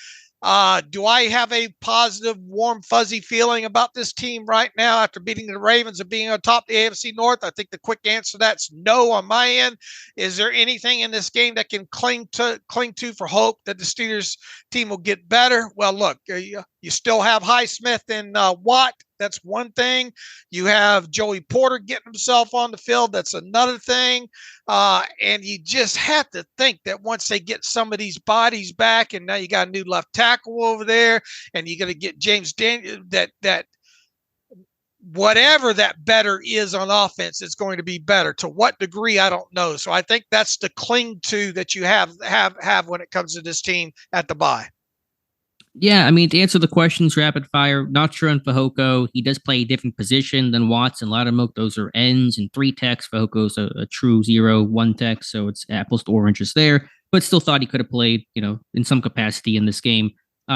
Do I have a positive, warm, fuzzy feeling about this team right now after beating the Ravens and being on top of the AFC North? I think the quick answer to that's no on my end. Is there anything in this game that can cling to for hope that the Steelers team will get better? Well, look, you still have Highsmith and Watt. That's one thing. You have Joey Porter getting himself on the field. That's another thing. And you just have to think that once they get some of these bodies back, and now you got a new left tackle over there, and you're going to get James Daniel, that whatever that better is on offense, it's going to be better. To what degree, I don't know. So I think that's the cling to that you have when it comes to this team at the bye. Yeah, I mean, to answer the questions rapid fire, not sure on Fehoko. He does play a different position than Watts and Loudermilk. Those are ends and 3 techs. Fehoko's a true 0-1 tech, so it's apples to oranges there. But still thought he could have played, in some capacity in this game.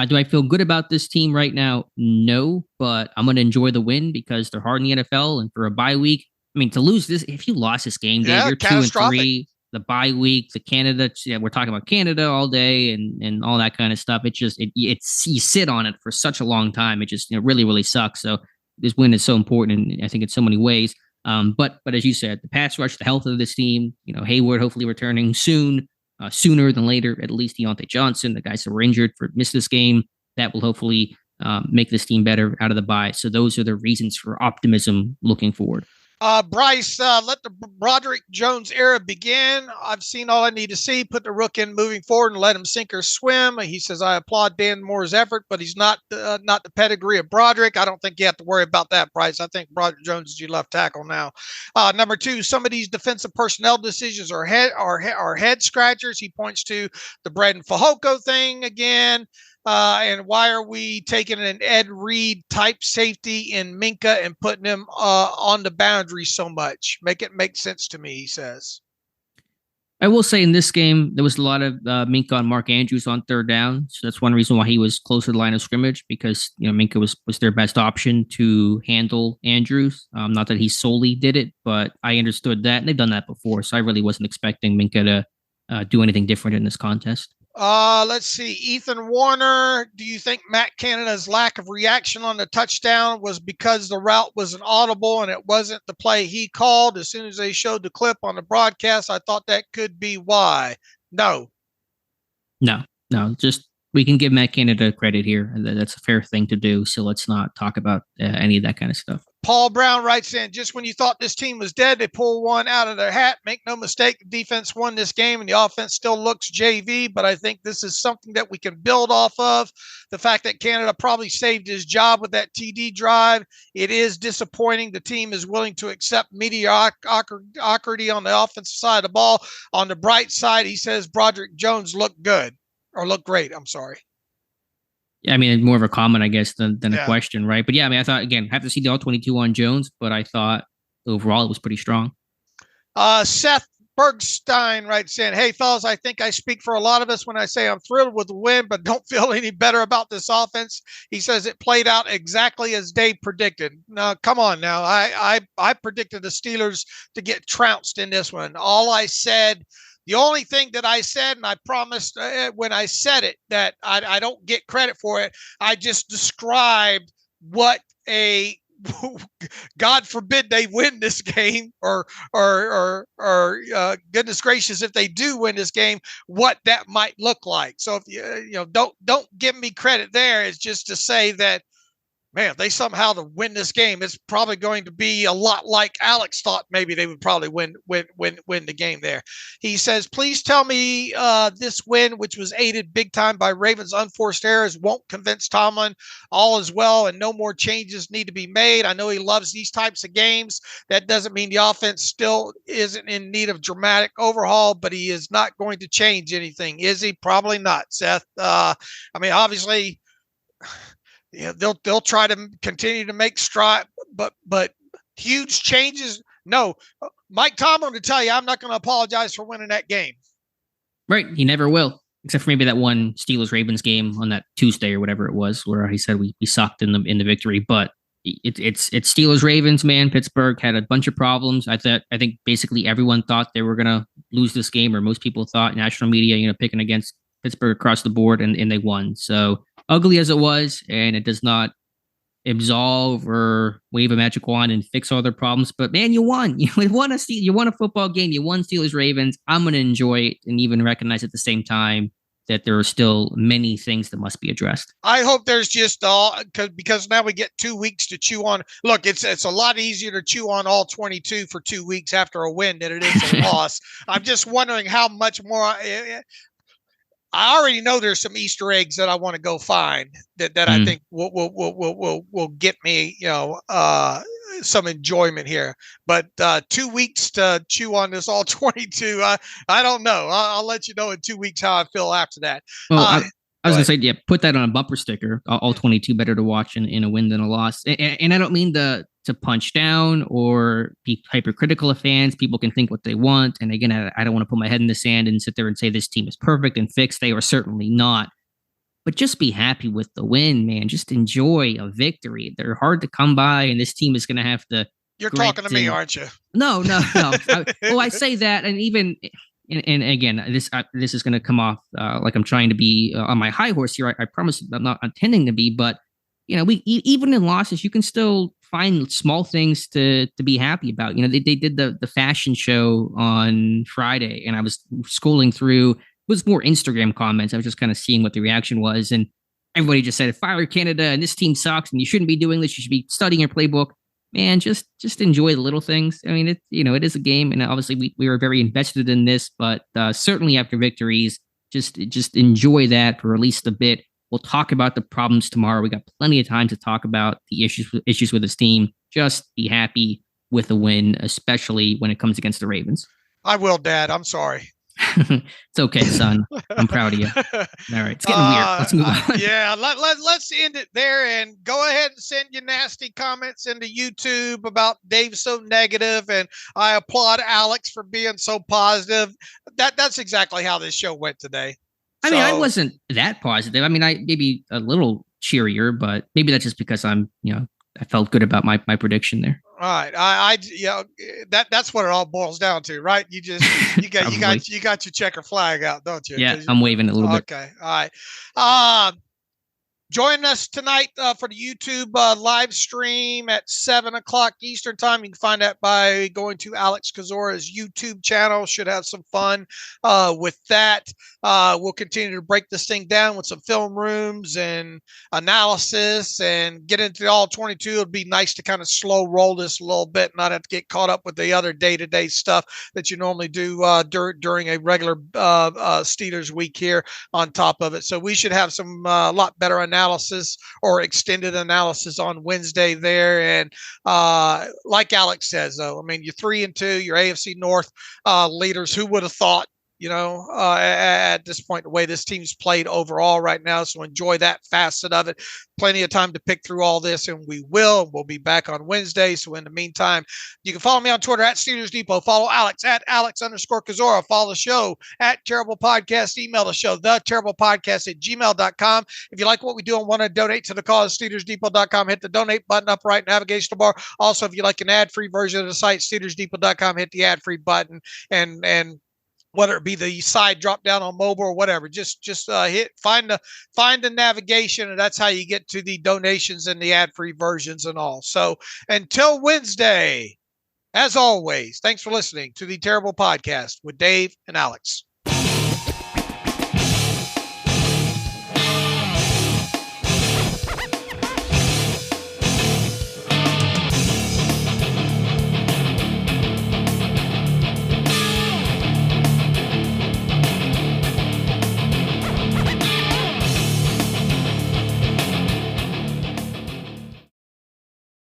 Do I feel good about this team right now? No, but I'm going to enjoy the win because they're hard in the NFL, and for a bye week, I mean, to lose this, if you lost this game, Dave, you're 2-3. The bye week, the Canada, we're talking about Canada all day and all that kind of stuff. It just, you sit on it for such a long time. It just really, really sucks. So this win is so important, and I think in so many ways. But as you said, the pass rush, the health of this team, Hayward hopefully returning soon, sooner than later, at least Deontay Johnson, the guys that were injured missed this game, that will hopefully make this team better out of the bye. So those are the reasons for optimism looking forward. Bryce, let the Broderick Jones era begin. I've seen all I need to see. Put the rook in moving forward and let him sink or swim. He says, I applaud Dan Moore's effort, but he's not the pedigree of Broderick. I don't think you have to worry about that, Bryce. I think Broderick Jones is your left tackle now. Number 2, some of these defensive personnel decisions are head scratchers. He points to the Braden Fehoko thing again. And why are we taking an Ed Reed type safety in Minka and putting him on the boundary so much? Make it make sense to me, he says. I will say in this game, there was a lot of Minka on Mark Andrews on 3rd down. So that's one reason why he was close to the line of scrimmage, because Minka was their best option to handle Andrews. Not that he solely did it, but I understood that. And they've done that before. So I really wasn't expecting Minka to do anything different in this contest. Let's see. Ethan Warner, do you think Matt Canada's lack of reaction on the touchdown was because the route was an audible and it wasn't the play he called? As soon as they showed the clip on the broadcast, I thought that could be why. No, just we can give Matt Canada credit here. That's a fair thing to do. So let's not talk about any of that kind of stuff. Paul Brown writes in, just when you thought this team was dead, they pull one out of their hat. Make no mistake, the defense won this game and the offense still looks JV, but I think this is something that we can build off of. The fact that Canada probably saved his job with that TD drive, it is disappointing. The team is willing to accept mediocrity on the offensive side of the ball. On the bright side, he says Broderick Jones looked good, or looked great, I'm sorry. Yeah, I mean, more of a comment, I guess, than a question, right? But yeah, I mean, I thought, again, have to see the all-22 on Jones, but I thought overall it was pretty strong. Seth Bergstein writes in, hey, fellas, I think I speak for a lot of us when I say I'm thrilled with the win, but don't feel any better about this offense. He says it played out exactly as Dave predicted. Now, come on now. I predicted the Steelers to get trounced in this one. The only thing that I said, and I promised when I said it that I don't get credit for it, I just described what a God forbid they win this game, or goodness gracious, if they do win this game, what that might look like. So if don't give me credit there. It's just to say that, man, if they somehow to win this game, it's probably going to be a lot like Alex thought maybe they would probably win the game there. He says, please tell me this win, which was aided big time by Ravens' unforced errors, won't convince Tomlin all is well and no more changes need to be made. I know he loves these types of games. That doesn't mean the offense still isn't in need of dramatic overhaul, but he is not going to change anything, is he? Probably not, Seth. I mean, obviously, yeah, they'll try to continue to make stride, but huge changes. No, Mike Tomlin to tell you, I'm not going to apologize for winning that game. Right, he never will, except for maybe that one Steelers Ravens game on that Tuesday or whatever it was, where he said we sucked in the victory. But it's Steelers Ravens, man. Pittsburgh had a bunch of problems. I think basically everyone thought they were going to lose this game, or most people thought. National media, picking against Pittsburgh across the board, and they won. So ugly as it was, and it does not absolve or wave a magic wand and fix all their problems. But man, you won. You won a football game. You won Steelers Ravens. I'm going to enjoy it and even recognize at the same time that there are still many things that must be addressed. I hope there's just because now we get 2 weeks to chew on. Look, it's a lot easier to chew on all 22 for 2 weeks after a win than it is a loss. I'm just wondering how much more. I already know there's some Easter eggs that I want to go find that I think will get me, some enjoyment here. But 2 weeks to chew on this all 22, I don't know. I'll let you know in 2 weeks how I feel after that. Well, I was going to say, yeah, put that on a bumper sticker. All 22 better to watch in a win than a loss. And I don't mean to punch down or be hypercritical of fans. People can think what they want. And again, I don't want to put my head in the sand and sit there and say this team is perfect and fixed. They are certainly not. But just be happy with the win, man. Just enjoy a victory. They're hard to come by, and this team is going to have to. You're talking to me, aren't you? No. I say that, and even. And again, this is going to come off like I'm trying to be on my high horse here. I promise I'm not intending to be, but even in losses, you can still find small things to be happy about. They did the fashion show on Friday, and I was scrolling through. It was more Instagram comments. I was just kind of seeing what the reaction was, and everybody just said, "Fire Canada!" and this team sucks, and you shouldn't be doing this. You should be studying your playbook. Man, just enjoy the little things. I mean, it is a game, and obviously we were very invested in this, but certainly after victories, just enjoy that for at least a bit. We'll talk about the problems tomorrow. We got plenty of time to talk about the issues with this team. Just be happy with a win, especially when it comes against the Ravens. I will, Dad. I'm sorry. It's okay, son. I'm proud of you. All right, it's getting weird. Let's move on. Yeah, let's end it there and go ahead and send your nasty comments into YouTube about Dave's so negative, and I applaud Alex for being so positive. That's exactly how this show went today. I mean, I wasn't that positive. I mean, I maybe a little cheerier, but maybe that's just because I'm, I felt good about my prediction there. All right. That's what it all boils down to, right? You got your checker flag out, don't you? Yeah, I'm waving it a little bit. Okay. All right. Join us tonight for the YouTube live stream at 7 o'clock Eastern time. You can find that by going to Alex Kozora's YouTube channel. Should have some fun with that. We'll continue to break this thing down with some film rooms and analysis and get into all 22. It'd be nice to kind of slow roll this a little bit, not have to get caught up with the other day-to-day stuff that you normally do during a regular Steelers week here on top of it. So we should have some lot better analysis or extended analysis on Wednesday there. And like Alex says, though, I mean, you're 3-2, you're AFC North leaders. Who would have thought? At this point, the way this team's played overall right now. So enjoy that facet of it. Plenty of time to pick through all this, and we will. We'll be back on Wednesday. So in the meantime, you can follow me on Twitter at Steelers Depot. Follow Alex at Alex_Kozora. Follow the show at Terrible Podcast. Email the show, theterriblepodcast@gmail.com. If you like what we do and want to donate to the cause, SteelersDepot.com. Hit the donate button up right navigational bar. Also, if you like an ad-free version of the site, SteelersDepot.com. Hit the ad-free button and whether it be the side drop down on mobile or whatever, just find the navigation, and that's how you get to the donations and the ad-free versions and all. So until Wednesday, as always, thanks for listening to the Terrible Podcast with Dave and Alex.